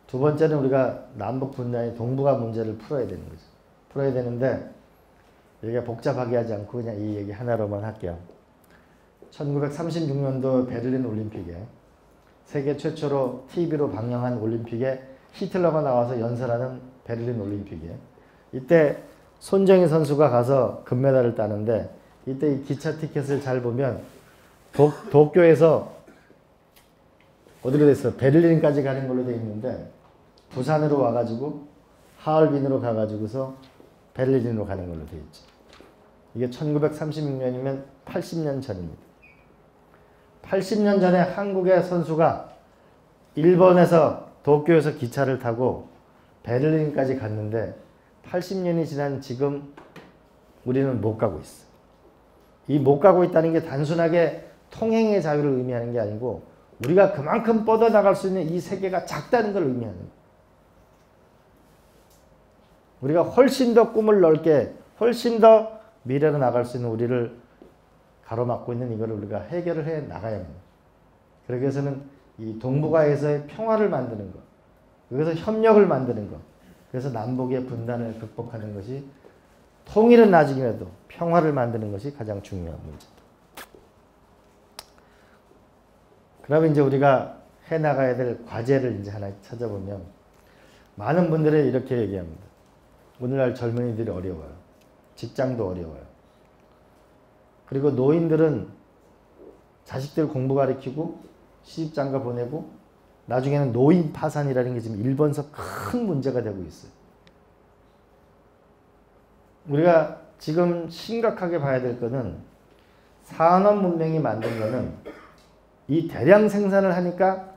A: 두 번째는 우리가 남북 분단의 동북아 문제를 풀어야 되는 거죠. 풀어야 되는데 여기가 복잡하게 하지 않고 그냥 이 얘기 하나로만 할게요. 1936년도 베를린 올림픽에 세계 최초로 TV로 방영한 올림픽에 히틀러가 나와서 연설하는 베를린 올림픽에 이때 손정희 선수가 가서 금메달을 따는데 이때 이 기차 티켓을 잘 보면 도쿄에서 어디로 됐어? 베를린까지 가는 걸로 돼 있는데 부산으로 와가지고 하얼빈으로 가가지고서 베를린으로 가는 걸로 돼 있죠. 이게 1936년이면 80년 전입니다. 80년 전에 한국의 선수가 일본에서 도쿄에서 기차를 타고 베를린까지 갔는데 80년이 지난 지금 우리는 못 가고 있어. 이 못 가고 있다는 게 단순하게 통행의 자유를 의미하는 게 아니고 우리가 그만큼 뻗어나갈 수 있는 이 세계가 작다는 걸 의미하는 거예요. 우리가 훨씬 더 꿈을 넓게, 훨씬 더 미래로 나갈 수 있는 우리를 가로막고 있는 이걸 우리가 해결을 해 나가야 합니다. 그러기 위해서는 이 동북아에서의 평화를 만드는 것, 여기서 협력을 만드는 것, 그래서 남북의 분단을 극복하는 것이, 통일은 나중이라도 평화를 만드는 것이 가장 중요한 문제다. 그러면 이제 우리가 해 나가야 될 과제를 이제 하나 찾아보면 많은 분들이 이렇게 얘기합니다. 오늘날 젊은이들이 어려워요. 직장도 어려워요. 그리고 노인들은 자식들 공부 가르치고 시집장가 보내고 나중에는 노인 파산이라는 게 지금 일본에서 큰 문제가 되고 있어요. 우리가 지금 심각하게 봐야 될 거는 산업 문명이 만든 거는 이 대량 생산을 하니까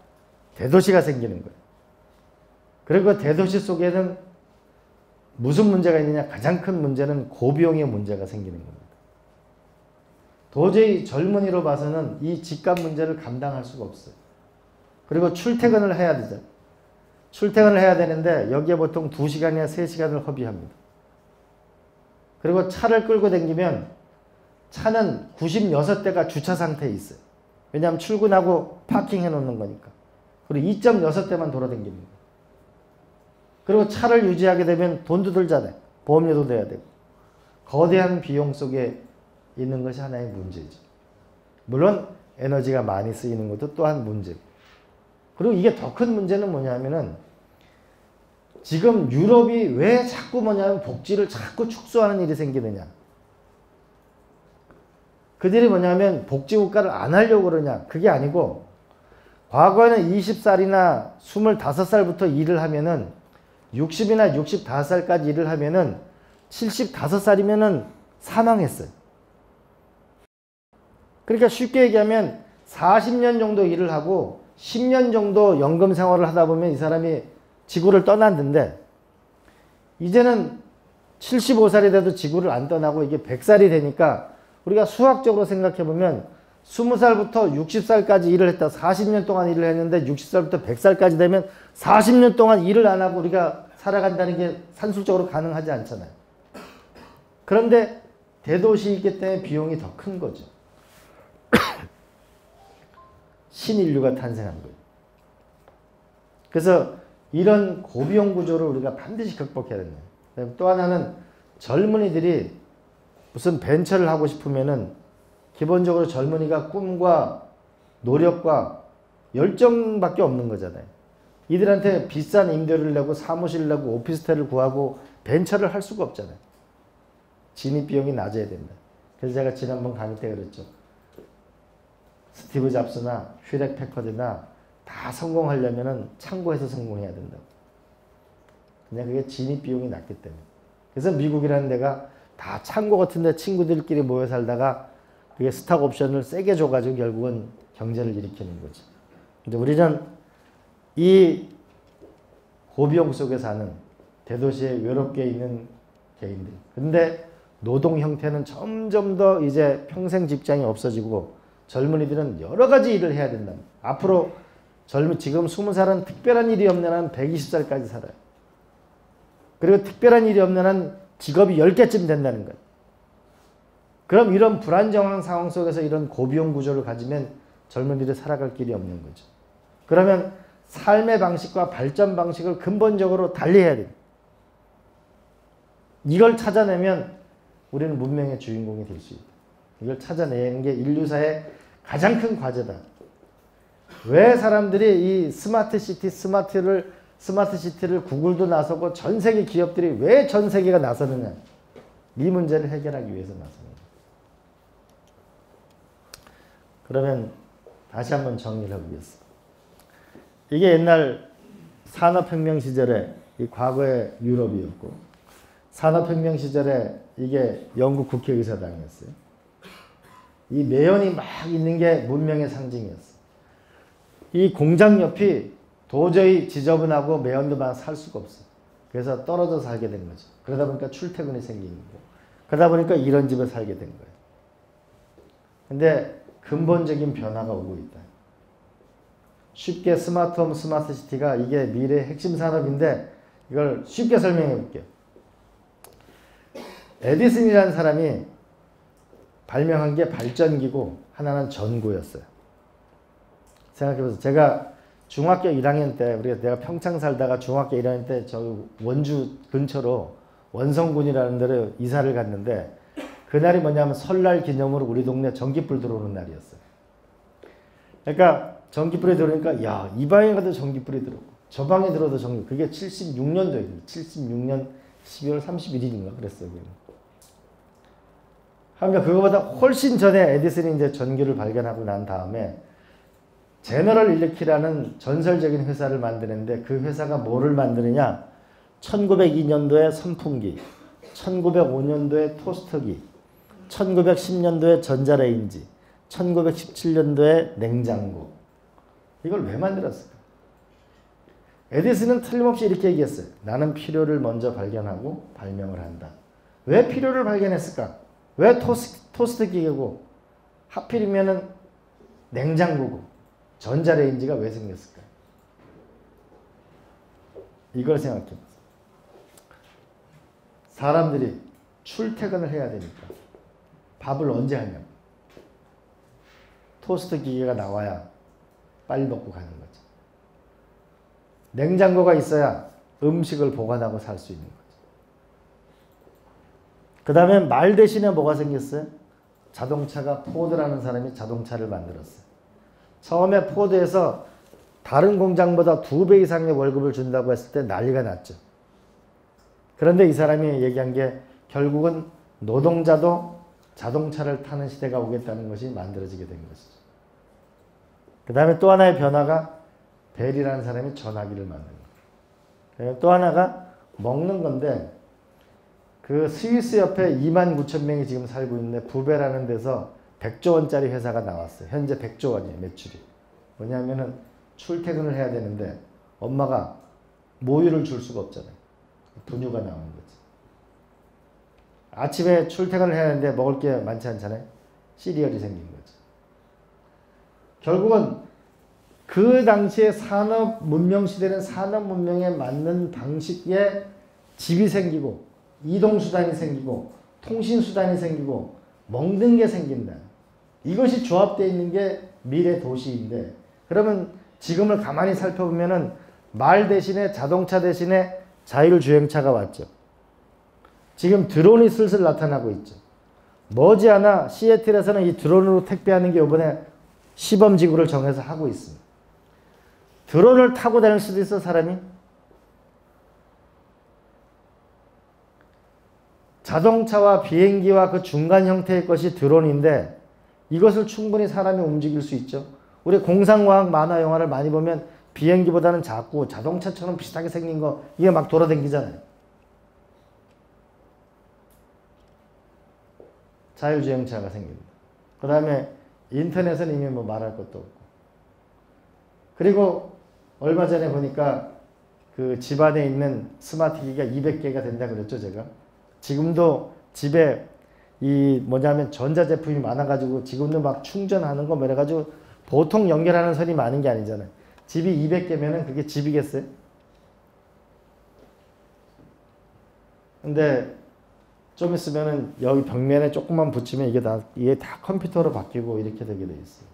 A: 대도시가 생기는 거예요. 그리고 대도시 속에는 무슨 문제가 있느냐? 가장 큰 문제는 고비용의 문제가 생기는 겁니다. 도저히 젊은이로 봐서는 이 집값 문제를 감당할 수가 없어요. 그리고 출퇴근을 해야 되죠. 출퇴근을 해야 되는데 여기에 보통 2시간이나 3시간을 허비합니다. 그리고 차를 끌고 다니면 차는 96대가 주차 상태에 있어요. 왜냐하면 출근하고 파킹해 놓는 거니까. 그리고 2.6대만 돌아다닙니다. 그리고 차를 유지하게 되면 돈도 들잖아요. 보험료도 내야 되고. 거대한 비용 속에 있는 것이 하나의 문제죠. 물론 에너지가 많이 쓰이는 것도 또한 문제고. 그리고 이게 더 큰 문제는 뭐냐면은 지금 유럽이 왜 자꾸 뭐냐면 복지를 자꾸 축소하는 일이 생기느냐. 그들이 뭐냐면 복지국가를 안 하려고 그러냐. 그게 아니고 과거에는 20살이나 25살부터 일을 하면은 60이나 65살까지 일을 하면은 75살이면은 사망했어요. 그러니까 쉽게 얘기하면 40년 정도 일을 하고 10년 정도 연금 생활을 하다 보면 이 사람이 지구를 떠났는데 이제는 75살이 돼도 지구를 안 떠나고 이게 100살이 되니까 우리가 수학적으로 생각해 보면 20살부터 60살까지 일을 했다. 40년 동안 일을 했는데 60살부터 100살까지 되면 40년 동안 일을 안 하고 우리가 살아간다는 게 산술적으로 가능하지 않잖아요. 그런데 대도시이기 때문에 비용이 더 큰 거죠. 신인류가 탄생한 거예요. 그래서 이런 고비용 구조를 우리가 반드시 극복해야 된다. 또 하나는 젊은이들이 무슨 벤처를 하고 싶으면은 기본적으로 젊은이가 꿈과 노력과 열정밖에 없는 거잖아요. 이들한테 비싼 임대료를 내고 사무실을 내고 오피스텔을 구하고 벤처를 할 수가 없잖아요. 진입 비용이 낮아야 된다. 그래서 제가 지난번 강의 때 그랬죠. 스티브 잡스나 휴렉 패커드나 다 성공하려면은 창고에서 성공해야 된다고. 그냥 그게 진입 비용이 낮기 때문에. 그래서 미국이라는 데가 다 창고 같은 데 친구들끼리 모여 살다가 그게 스탁 옵션을 세게 줘가지고 결국은 경제를 일으키는 거죠. 근데 우리는 이 고비용 속에 사는 대도시에 외롭게 있는 개인들. 근데 노동 형태는 점점 더 이제 평생 직장이 없어지고 젊은이들은 여러 가지 일을 해야 된다. 앞으로 지금 20살은 특별한 일이 없는 한 120살까지 살아요. 그리고 특별한 일이 없는 한 직업이 10개쯤 된다는 거예요. 그럼 이런 불안정한 상황 속에서 이런 고비용 구조를 가지면 젊은이들이 살아갈 길이 없는 거죠. 그러면 삶의 방식과 발전 방식을 근본적으로 달리해야 돼요. 이걸 찾아내면 우리는 문명의 주인공이 될 수 있다. 이걸 찾아내는 게 인류사의 가장 큰 과제다. 왜 사람들이 이 스마트 시티를 구글도 나서고 전 세계 기업들이 왜 전 세계가 나서느냐. 이 문제를 해결하기 위해서 나섭니다. 그러면 다시 한번 정리를 해보겠습니다. 이게 옛날 산업혁명 시절에 이 과거의 유럽이었고 산업혁명 시절에 이게 영국 국회의사당이었어요. 이 매연이 막 있는 게 문명의 상징이었어요. 이 공장 옆이 도저히 지저분하고 매연도 많아 살 수가 없어요. 그래서 떨어져 살게 된 거죠. 그러다 보니까 출퇴근이 생긴 거고 그러다 보니까 이런 집에 살게 된 거예요. 근데 근본적인 변화가 오고 있다. 쉽게 스마트홈, 스마트시티가 이게 미래의 핵심 산업인데 이걸 쉽게 설명해 볼게요. 에디슨이라는 사람이 발명한 게 발전기고 하나는 전구였어요. 생각해보세요. 제가 중학교 1학년 때 내가 평창 살다가 중학교 1학년 때 저 원주 근처로 원성군이라는 데로 이사를 갔는데 그날이 뭐냐면 설날 기념으로 우리 동네 전기불 들어오는 날이었어요. 그러니까 전기불이 들어오니까 야, 이 방에 가도 전기불이 들어오고 저 방에 들어도 전기. 그게 76년도입니다. 76년 12월 31일인가 그랬어요. 그러니까 그거보다 훨씬 전에 에디슨이 이제 전기를 발견하고 난 다음에 제너럴 일렉트릭이라는 전설적인 회사를 만드는데 그 회사가 뭐를 만드느냐? 1902년도에 선풍기, 1905년도에 토스터기, 1910년도에 전자레인지, 1917년도에 냉장고. 이걸 왜 만들었을까? 에디슨은 틀림없이 이렇게 얘기했어요. 나는 필요를 먼저 발견하고 발명을 한다. 왜 필요를 발견했을까? 왜 토스트기계고 하필이면은 냉장고고 전자레인지가 왜 생겼을까? 이걸 생각해보세요. 사람들이 출퇴근을 해야 되니까 밥을 언제 하냐고. 토스트 기계가 나와야 빨리 먹고 가는 거죠. 냉장고가 있어야 음식을 보관하고 살 수 있는 거죠. 그 다음에 말 대신에 뭐가 생겼어요? 자동차가 포드라는 사람이 자동차를 만들었어요. 처음에 포드에서 다른 공장보다 2배 이상의 월급을 준다고 했을 때 난리가 났죠. 그런데 이 사람이 얘기한 게 결국은 노동자도 자동차를 타는 시대가 오겠다는 것이 만들어지게 된 것이죠. 그 다음에 또 하나의 변화가 벨이라는 사람이 전화기를 만든 거예요. 또 하나가 먹는 건데 그 스위스 옆에 29,000명이 지금 살고 있는데 부베라는 데서 100조 원짜리 회사가 나왔어요. 현재 100조 원이에요. 매출이. 뭐냐면은 출퇴근을 해야 되는데 엄마가 모유를 줄 수가 없잖아요. 분유가 나오는 거지. 아침에 출퇴근을 해야 하는데 먹을 게 많지 않잖아요. 시리얼이 생긴 거죠. 결국은 그 당시에 산업 문명 시대는 산업 문명에 맞는 방식의 집이 생기고 이동수단이 생기고 통신수단이 생기고 먹는 게 생긴다. 이것이 조합되어 있는 게 미래 도시인데 그러면 지금을 가만히 살펴보면은 말 대신에 자동차 대신에 자율주행차가 왔죠. 지금 드론이 슬슬 나타나고 있죠. 머지않아 시애틀에서는 이 드론으로 택배하는 게 이번에 시범지구를 정해서 하고 있습니다. 드론을 타고 다닐 수도 있어, 사람이. 자동차와 비행기와 그 중간 형태의 것이 드론인데 이것을 충분히 사람이 움직일 수 있죠. 우리 공상과학 만화 영화를 많이 보면 비행기보다는 작고 자동차처럼 비슷하게 생긴 거 이게 막 돌아다니잖아요. 자율주행차가 생깁니다. 그 다음에 인터넷은 이미 뭐 말할 것도 없고. 그리고 얼마 전에 보니까 그 집안에 있는 스마트 기기가 200개가 된다 그랬죠, 제가. 지금도 집에 이 뭐냐면 전자제품이 많아가지고 지금도 막 충전하는 거 뭐 이래가지고 보통 연결하는 선이 많은 게 아니잖아요. 집이 200개면은 그게 집이겠어요? 근데 좀 있으면은 여기 벽면에 조금만 붙이면 이게 다 컴퓨터로 바뀌고 이렇게 되게 돼 있어요.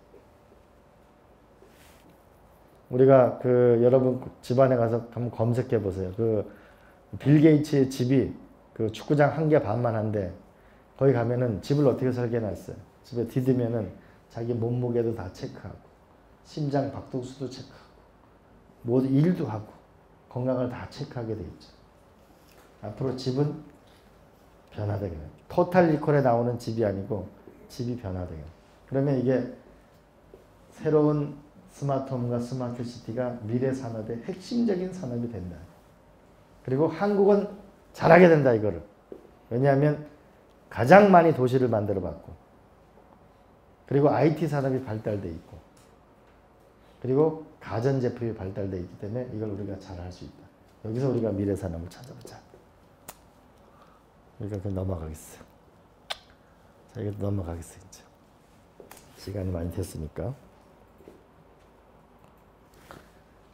A: 우리가 그 여러분 집안에 가서 한번 검색해 보세요. 그 빌 게이츠의 집이 그 축구장 1개 반만 한데 거기 가면은 집을 어떻게 설계해놨어요. 집에 디디면은 자기 몸무게도 다 체크하고 심장 박동수도 체크하고 모두 일도 하고 건강을 다 체크하게 돼 있죠. 앞으로 집은 변화되게 돼요. 토탈 리콜에 나오는 집이 아니고 집이 변화되게. 그러면 이게 새로운 스마트홈과 스마트시티가 미래 산업의 핵심적인 산업이 된다. 그리고 한국은 잘하게 된다 이거를. 왜냐하면 가장 많이 도시를 만들어 봤고 그리고 IT 산업이 발달돼 있고 그리고 가전제품이 발달돼 있기 때문에 이걸 우리가 잘할 수 있다. 여기서 우리가 미래 산업을 찾아보자. 우리가 넘어가겠어요. 자, 이거 넘어가겠어요. 이제. 시간이 많이 됐으니까.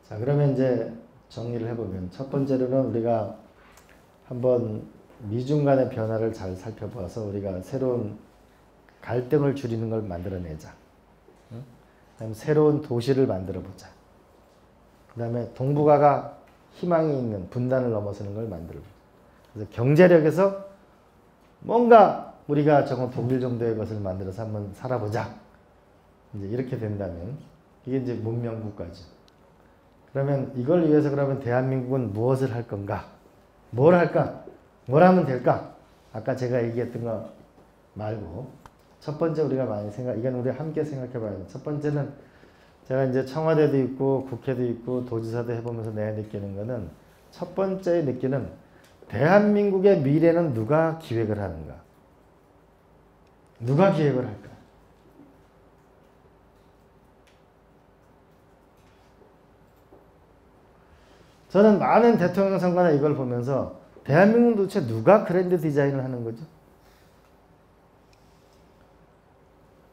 A: 자, 그러면 이제 정리를 해보면 첫 번째로는 우리가 한번 미중 간의 변화를 잘 살펴봐서 우리가 새로운 갈등을 줄이는 걸 만들어내자. 그다음에 새로운 도시를 만들어보자. 그 다음에 동북아가 희망이 있는 분단을 넘어서는 걸 만들어보자. 그래서 경제력에서 뭔가 우리가 저거 독일 정도의 것을 만들어서 한번 살아보자. 이제 이렇게 된다면 이게 이제 문명국가죠. 그러면 이걸 위해서 그러면 대한민국은 무엇을 할 건가? 뭘 할까? 뭘 하면 될까? 아까 제가 얘기했던 거 말고 첫 번째 우리가 많이 이건 우리 함께 생각해 봐야 돼. 첫 번째는 제가 이제 청와대도 있고 국회도 있고 도지사도 해보면서 내가 느끼는 거는 첫 번째 느끼는 대한민국의 미래는 누가 기획을 하는가? 누가 기획을 할까? 저는 많은 대통령 선거나 이걸 보면서 대한민국 도대체 누가 그랜드 디자인을 하는 거죠?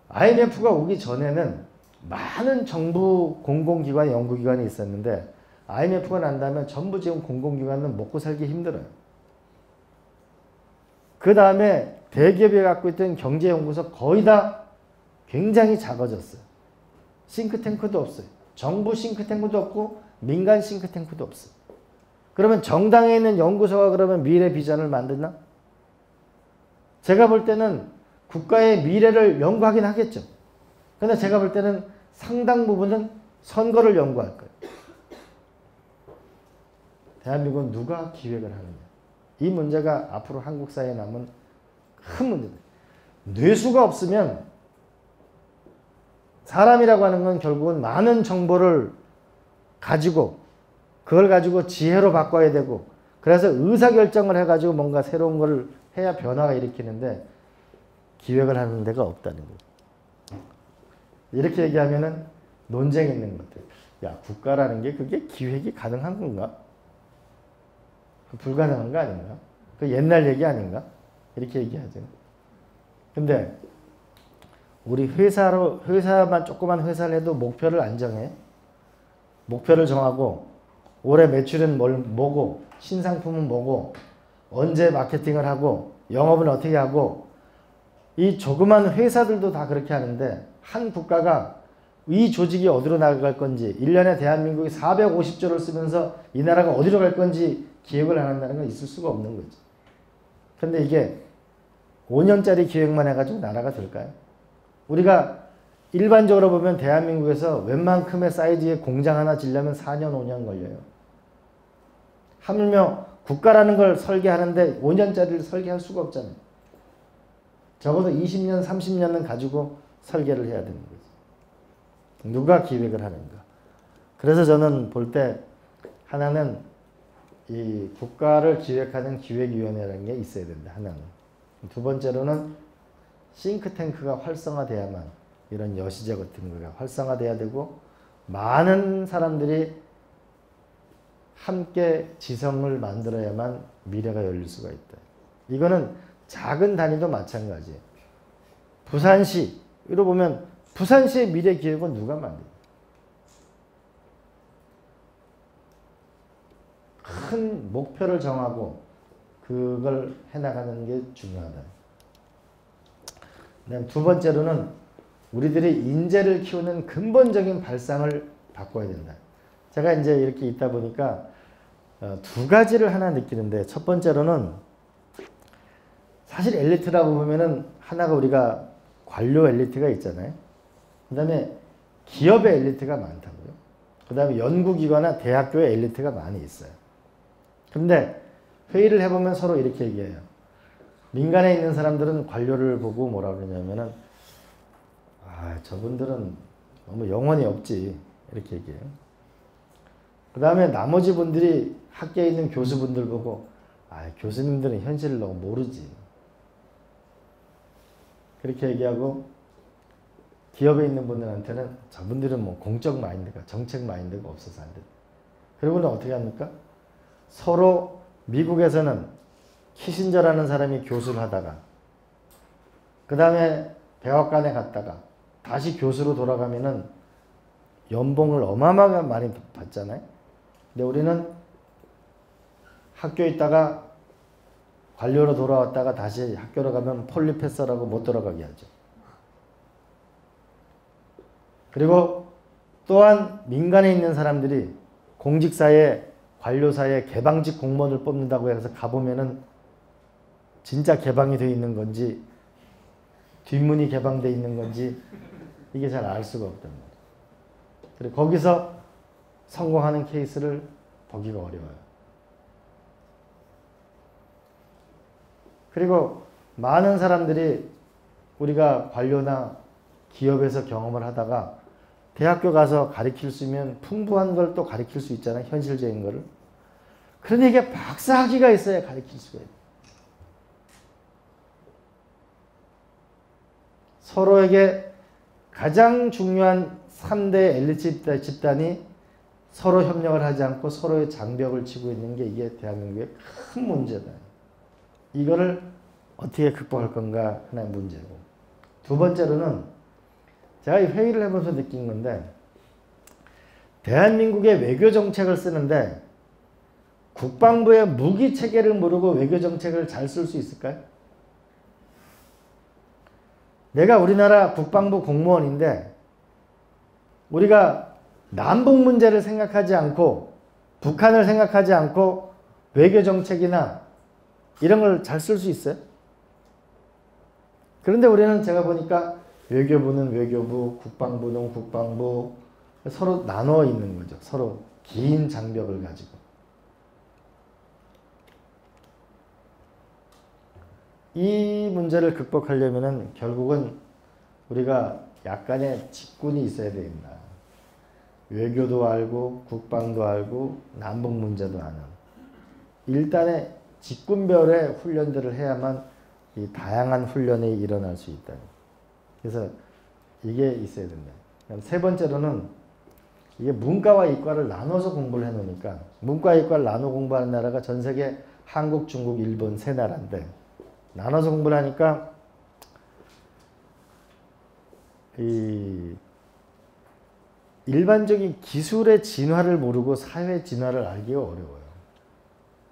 A: IMF가 오기 전에는 많은 정부 공공기관, 연구기관이 있었는데 IMF가 난 다음에 전부 지금 공공기관은 먹고 살기 힘들어요. 그 다음에 대기업이 갖고 있던 경제연구소 거의 다 굉장히 작아졌어요. 싱크탱크도 없어요. 정부 싱크탱크도 없고 민간 싱크탱크도 없어요. 그러면 정당에 있는 연구소가 그러면 미래 비전을 만드나? 제가 볼 때는 국가의 미래를 연구하긴 하겠죠. 근데 제가 볼 때는 상당 부분은 선거를 연구할 거예요. 대한민국은 누가 기획을 하느냐. 이 문제가 앞으로 한국 사회에 남은 큰 문제다. 뇌수가 없으면 사람이라고 하는 건 결국은 많은 정보를 가지고 그걸 가지고 지혜로 바꿔야 되고 그래서 의사결정을 해가지고 뭔가 새로운 걸 해야 변화가 일으키는데 기획을 하는 데가 없다는 거예요. 이렇게 얘기하면은 논쟁이 있는 것 같아요. 야, 국가라는 게 그게 기획이 가능한 건가? 불가능한 거 아닌가? 그 옛날 얘기 아닌가? 이렇게 얘기하죠. 근데 우리 회사만 조그만 회사를 해도 목표를 안 정해. 목표를 정하고 올해 매출은 뭐고 신상품은 뭐고 언제 마케팅을 하고 영업은 어떻게 하고 이 조그만 회사들도 다 그렇게 하는데 한 국가가 이 조직이 어디로 나갈 건지 1년에 대한민국이 450조를 쓰면서 이 나라가 어디로 갈 건지 기획을 안 한다는 건 있을 수가 없는 거죠. 근데 이게 5년짜리 기획만 해가지고 나라가 될까요? 우리가 일반적으로 보면 대한민국에서 웬만큼의 사이즈의 공장 하나 지려면 4년, 5년 걸려요. 하물며 국가라는 걸 설계하는데 5년짜리를 설계할 수가 없잖아요. 적어도 20년, 30년은 가지고 설계를 해야 되는 거죠. 누가 기획을 하는가. 그래서 저는 볼 때 하나는 이 국가를 기획하는 기획위원회라는 게 있어야 된다. 하나는. 두 번째로는 싱크탱크가 활성화돼야만 이런 여시제 같은 거가 활성화돼야 되고 많은 사람들이 함께 지성을 만들어야만 미래가 열릴 수가 있다. 이거는 작은 단위도 마찬가지예요. 부산시로 보면 부산시의 미래 기획은 누가 만들어요? 큰 목표를 정하고 그걸 해나가는 게 중요하다. 그다음 두 번째로는 우리들이 인재를 키우는 근본적인 발상을 바꿔야 된다. 제가 이제 이렇게 있다 보니까 두 가지를 하나 느끼는데 첫 번째로는 사실 엘리트라고 보면은 하나가 우리가 관료 엘리트가 있잖아요. 그 다음에 기업의 엘리트가 많다고요. 그 다음에 연구기관이나 대학교의 엘리트가 많이 있어요. 근데 회의를 해보면 서로 이렇게 얘기해요. 민간에 있는 사람들은 관료를 보고 뭐라 그러냐면은 저분들은 너무 영혼이 없지 이렇게 얘기해요. 그 다음에 나머지 분들이 학교에 있는 교수분들 보고 교수님들은 현실을 너무 모르지 그렇게 얘기하고 기업에 있는 분들한테는 저분들은 뭐 공적 마인드가 정책 마인드가 없어서 안 돼. 그러고는 어떻게 합니까? 서로 미국에서는 키신저라는 사람이 교수를 하다가 그 다음에 백악관에 갔다가 다시 교수로 돌아가면은 연봉을 어마어마하게 많이 받잖아요. 근데 우리는 학교에 있다가 관료로 돌아왔다가 다시 학교로 가면 폴리페서라고 못 돌아가게 하죠. 그리고 또한 민간에 있는 사람들이 공직사회, 관료사회 개방직 공무원을 뽑는다고 해서 가보면은 진짜 개방이 되어 있는 건지 뒷문이 개방되어 있는 건지 이게 잘 알 수가 없단 말이에요. 그리고 거기서 성공하는 케이스를 보기가 어려워요. 그리고 많은 사람들이 우리가 관료나 기업에서 경험을 하다가 대학교 가서 가르칠 수 있으면 풍부한 걸 또 가르칠 수 있잖아요. 현실적인 거를. 그런데 이게 박사학위가 있어야 가르칠 수가 있어요. 서로에게 가장 중요한 3대 엘리트 집단이 서로 협력을 하지 않고 서로의 장벽을 치고 있는 게 이게 대한민국의 큰 문제다. 이거를 어떻게 극복할 건가 하나의 문제고. 두 번째로는 제가 이 회의를 해보면서 느낀 건데 대한민국의 외교 정책을 쓰는데 국방부의 무기 체계를 모르고 외교 정책을 잘 쓸 수 있을까요? 내가 우리나라 국방부 공무원인데 우리가 남북 문제를 생각하지 않고 북한을 생각하지 않고 외교 정책이나 이런 걸 잘 쓸 수 있어요? 그런데 우리는 제가 보니까 외교부는 외교부, 국방부는 국방부 서로 나눠 있는 거죠. 서로 긴 장벽을 가지고. 이 문제를 극복하려면은 결국은 우리가 약간의 직군이 있어야 된다. 외교도 알고 국방도 알고 남북 문제도 아는 일단의 직군별의 훈련들을 해야만 이 다양한 훈련이 일어날 수 있다. 그래서 이게 있어야 된다. 세 번째로는 이게 문과와 이과를 나눠서 공부를 해놓으니까 문과 이과를 나눠 공부하는 나라가 전 세계 한국, 중국, 일본 세 나라인데 나눠서 공부를 하니까 이 일반적인 기술의 진화를 모르고 사회 진화를 알기가 어려워요.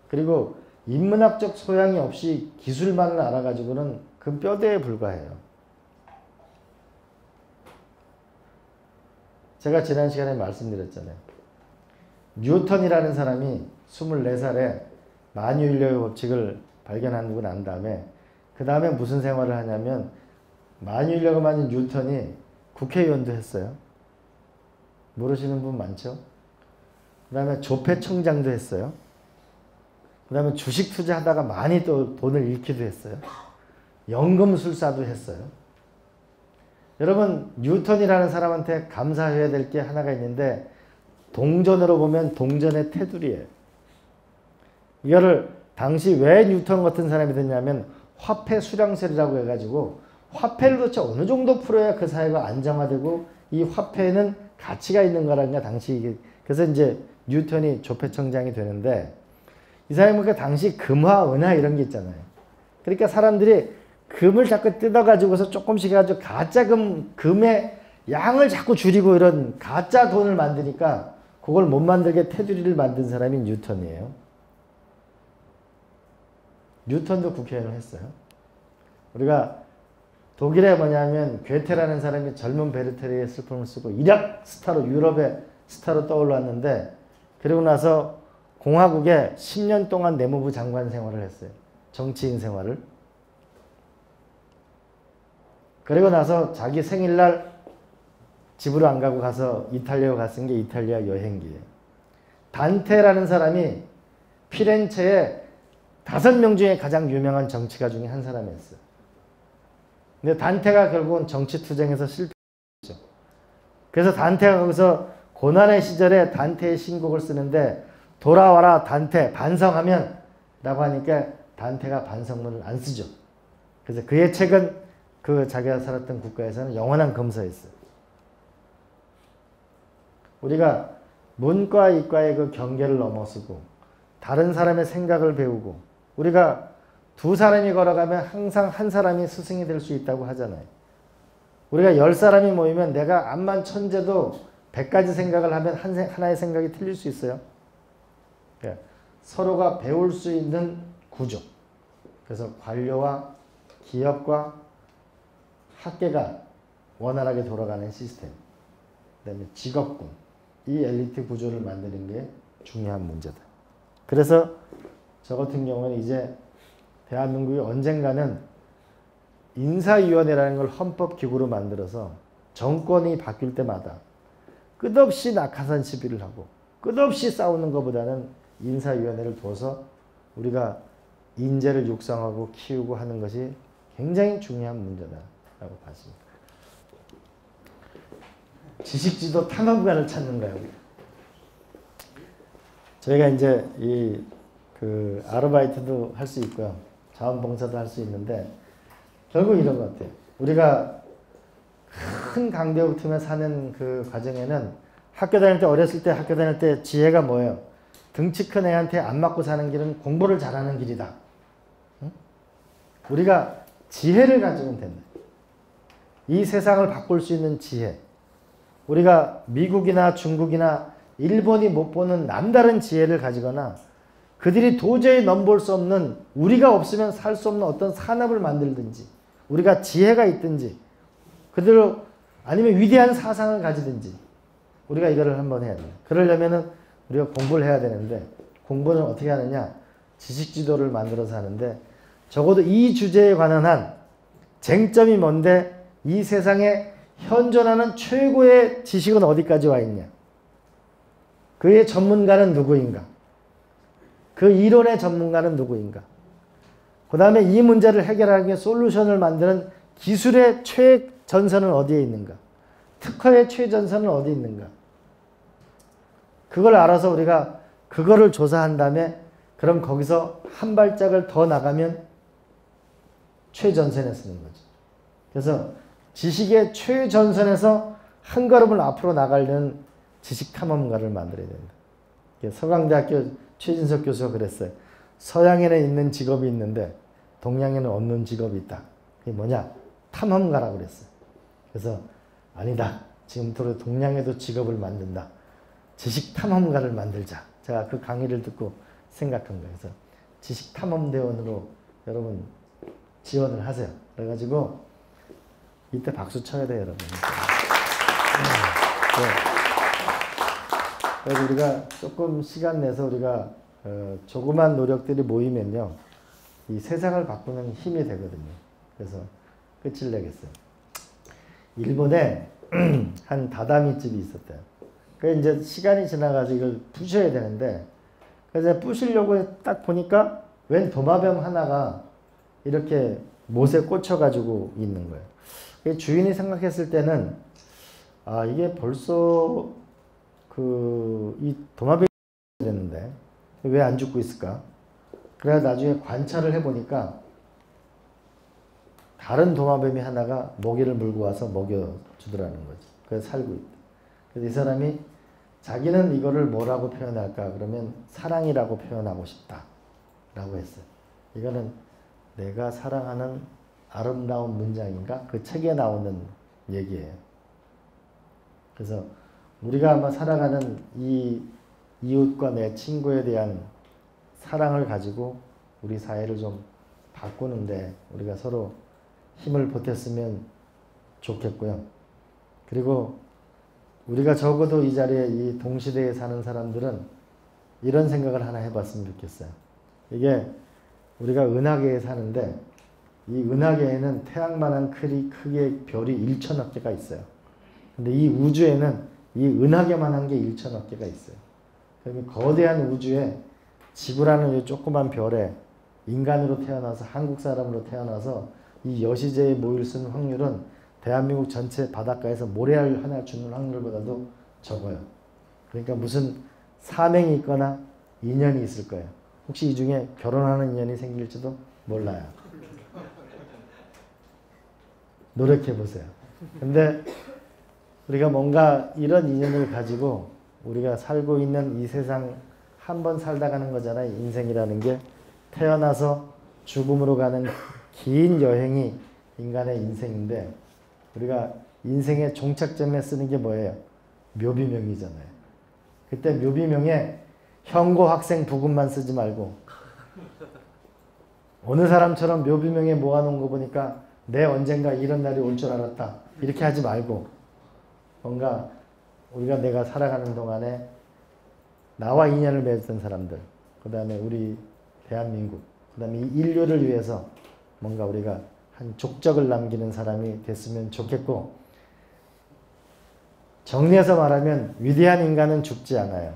A: 그리고 인문학적 소양이 없이 기술만을 알아가지고는 그 뼈대에 불과해요. 제가 지난 시간에 말씀드렸잖아요. 뉴턴이라는 사람이 24살에 만유인력의 법칙을 발견하고 난 다음에 그 다음에 무슨 생활을 하냐면 만유인력을 만든 뉴턴이 국회의원도 했어요. 모르시는 분 많죠? 그 다음에 조폐청장도 했어요. 그 다음에 주식 투자하다가 많이 또 돈을 잃기도 했어요. 연금술사도 했어요. 여러분 뉴턴이라는 사람한테 감사해야 될 게 하나가 있는데 동전으로 보면 동전의 테두리예요. 이거를 당시 왜 뉴턴 같은 사람이 됐냐면 화폐 수량세라고 해가지고 화폐를 도대체 어느 정도 풀어야 그 사회가 안정화되고 이 화폐에는 가치가 있는 거라는 게 당시 이게 그래서 이제 뉴턴이 조폐청장이 되는데 이 사람이 보니까 당시 금화, 은화 이런 게 있잖아요. 그러니까 사람들이 금을 자꾸 뜯어가지고서 조금씩 해가지고 가짜 금의 양을 자꾸 줄이고 이런 가짜 돈을 만드니까 그걸 못 만들게 테두리를 만든 사람이 뉴턴이에요. 뉴턴도 국회의원을 했어요. 우리가 독일에 뭐냐면 괴테라는 사람이 젊은 베르테르의 슬픔을 쓰고 이력 스타로 유럽의 스타로 떠올랐는데 그리고 나서 공화국에 10년 동안 내무부 장관 생활을 했어요. 정치인 생활을. 그리고 나서 자기 생일날 집으로 안 가고 가서 이탈리아로 갔은 게 이탈리아 여행기예요. 단테라는 사람이 피렌체에 5명 중에 가장 유명한 정치가 중에 한 사람이었어요. 근데 단테가 결국은 정치투쟁에서 실패했죠. 그래서 단테가 거기서 고난의 시절에 단테의 신곡을 쓰는데 돌아와라 단테 반성하면 라고 하니까 단테가 반성문을 안 쓰죠. 그래서 그의 책은 그 자기가 살았던 국가에서는 영원한 검서였어요. 우리가 문과 이과의 그 경계를 넘어서고 다른 사람의 생각을 배우고 우리가 두 사람이 걸어가면 항상 한 사람이 스승이 될 수 있다고 하잖아요. 우리가 10사람이 모이면 내가 암만 천재도 100가지 생각을 하면 하나의 생각이 틀릴 수 있어요. 그러니까 서로가 배울 수 있는 구조. 그래서 관료와 기업과 학계가 원활하게 돌아가는 시스템. 그 다음에 직업군. 이 엘리트 구조를 만드는 게 중요한 문제다. 그래서 저 같은 경우는 이제 대한민국이 언젠가는 인사위원회라는 걸 헌법기구로 만들어서 정권이 바뀔 때마다 끝없이 낙하산 시비를 하고 끝없이 싸우는 것보다는 인사위원회를 둬서 우리가 인재를 육성하고 키우고 하는 것이 굉장히 중요한 문제다라고 봤습니다. 지식지도 탐험관을 찾는 거예요. 저희가 이제 그 아르바이트도 할 수 있고요. 자원봉사도 할 수 있는데 결국 이런 것 같아요. 우리가 큰 강대국 틈에 사는 그 과정에는 학교 다닐 때 어렸을 때 학교 다닐 때 지혜가 뭐예요? 등치 큰 애한테 안 맞고 사는 길은 공부를 잘하는 길이다. 응? 우리가 지혜를 가지면 된다. 이 세상을 바꿀 수 있는 지혜. 우리가 미국이나 중국이나 일본이 못 보는 남다른 지혜를 가지거나 그들이 도저히 넘볼 수 없는 우리가 없으면 살 수 없는 어떤 산업을 만들든지 우리가 지혜가 있든지 그대로 아니면 위대한 사상을 가지든지 우리가 이거를 한번 해야 돼요. 그러려면은 우리가 공부를 해야 되는데 공부는 어떻게 하느냐? 지식지도를 만들어서 하는데 적어도 이 주제에 관한 한 쟁점이 뭔데 이 세상에 현존하는 최고의 지식은 어디까지 와 있냐? 그의 전문가는 누구인가? 그 이론의 전문가는 누구인가? 그 다음에 이 문제를 해결하기 위해 솔루션을 만드는 기술의 최전선은 어디에 있는가? 특허의 최전선은 어디 있는가? 그걸 알아서 우리가 그거를 조사한 다음에 그럼 거기서 한 발짝을 더 나가면 최전선에 쓰는 거죠. 그래서 지식의 최전선에서 한 걸음을 앞으로 나가려는 지식탐험가를 만들어야 된다. 서강대학교 최진석 교수가 그랬어요. 서양에는 있는 직업이 있는데 동양에는 없는 직업이 있다. 그게 뭐냐? 탐험가라고 그랬어요. 그래서 아니다. 지금부터 동양에도 직업을 만든다. 지식탐험가를 만들자. 제가 그 강의를 듣고 생각한 거예요. 그래서 지식탐험대원으로 여러분 지원을 하세요. 그래가지고 이때 박수 쳐야 돼요, 여러분. 그래서 우리가 조금 시간 내서 우리가 조그만 노력들이 모이면요. 이 세상을 바꾸는 힘이 되거든요. 그래서 끝을 내겠어요. 일본에 한 다다미 집이 있었대요. 그 이제 시간이 지나가서 이걸 부셔야 되는데, 그래서 부시려고 딱 보니까 웬 도마뱀 하나가 이렇게 못에 꽂혀가지고 있는 거예요. 주인이 생각했을 때는 아 이게 벌써 이 도마뱀이 됐는데 왜 안 죽고 있을까? 그래서 나중에 관찰을 해보니까 다른 도마뱀이 하나가 먹이를 물고 와서 먹여주더라는 거지. 그래서 살고 있다. 그래서 이 사람이 자기는 이거를 뭐라고 표현할까? 그러면 사랑이라고 표현하고 싶다. 라고 했어요. 이거는 내가 사랑하는 아름다운 문장인가? 그 책에 나오는 얘기예요. 그래서 우리가 아마 살아가는 이 이웃과 내 친구에 대한 사랑을 가지고 우리 사회를 좀 바꾸는데 우리가 서로 힘을 보탰으면 좋겠고요. 그리고 우리가 적어도 이 자리에 이 동시대에 사는 사람들은 이런 생각을 하나 해봤으면 좋겠어요. 이게 우리가 은하계에 사는데 이 은하계에는 태양만한 크기의 별이 1천억 개가 있어요. 근데 이 우주에는 이 은하계만한 게 1천억 개가 있어요. 그러면 거대한 우주에 지구라는 이 조그만 별에 인간으로 태어나서 한국 사람으로 태어나서 이 여시제에 모일 수 있는 확률은 대한민국 전체 바닷가에서 모래알 하나 주는 확률보다도 적어요. 그러니까 무슨 사명이 있거나 인연이 있을 거예요. 혹시 이 중에 결혼하는 인연이 생길지도 몰라요. 노력해 보세요. 근데 우리가 뭔가 이런 인연을 가지고 우리가 살고 있는 이 세상 한 번 살다 가는 거잖아요. 인생이라는 게 태어나서 죽음으로 가는 긴 여행이 인간의 인생인데 우리가 인생의 종착점에 쓰는 게 뭐예요? 묘비명이잖아요. 그때 묘비명에 현고 학생 부금만 쓰지 말고 어느 사람처럼 묘비명에 모아놓은 거 보니까 내 언젠가 이런 날이 올 줄 알았다. 이렇게 하지 말고 뭔가 우리가 내가 살아가는 동안에 나와 인연을 맺었던 사람들, 그 다음에 우리 대한민국, 그 다음에 이 인류를 위해서 뭔가 우리가 한 족적을 남기는 사람이 됐으면 좋겠고, 정리해서 말하면 위대한 인간은 죽지 않아요.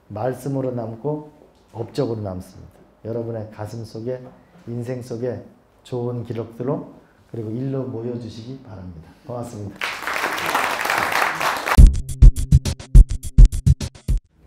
A: 말씀으로 남고 업적으로 남습니다. 여러분의 가슴 속에, 인생 속에 좋은 기록들로 그리고 일로 모여주시기 바랍니다. 고맙습니다.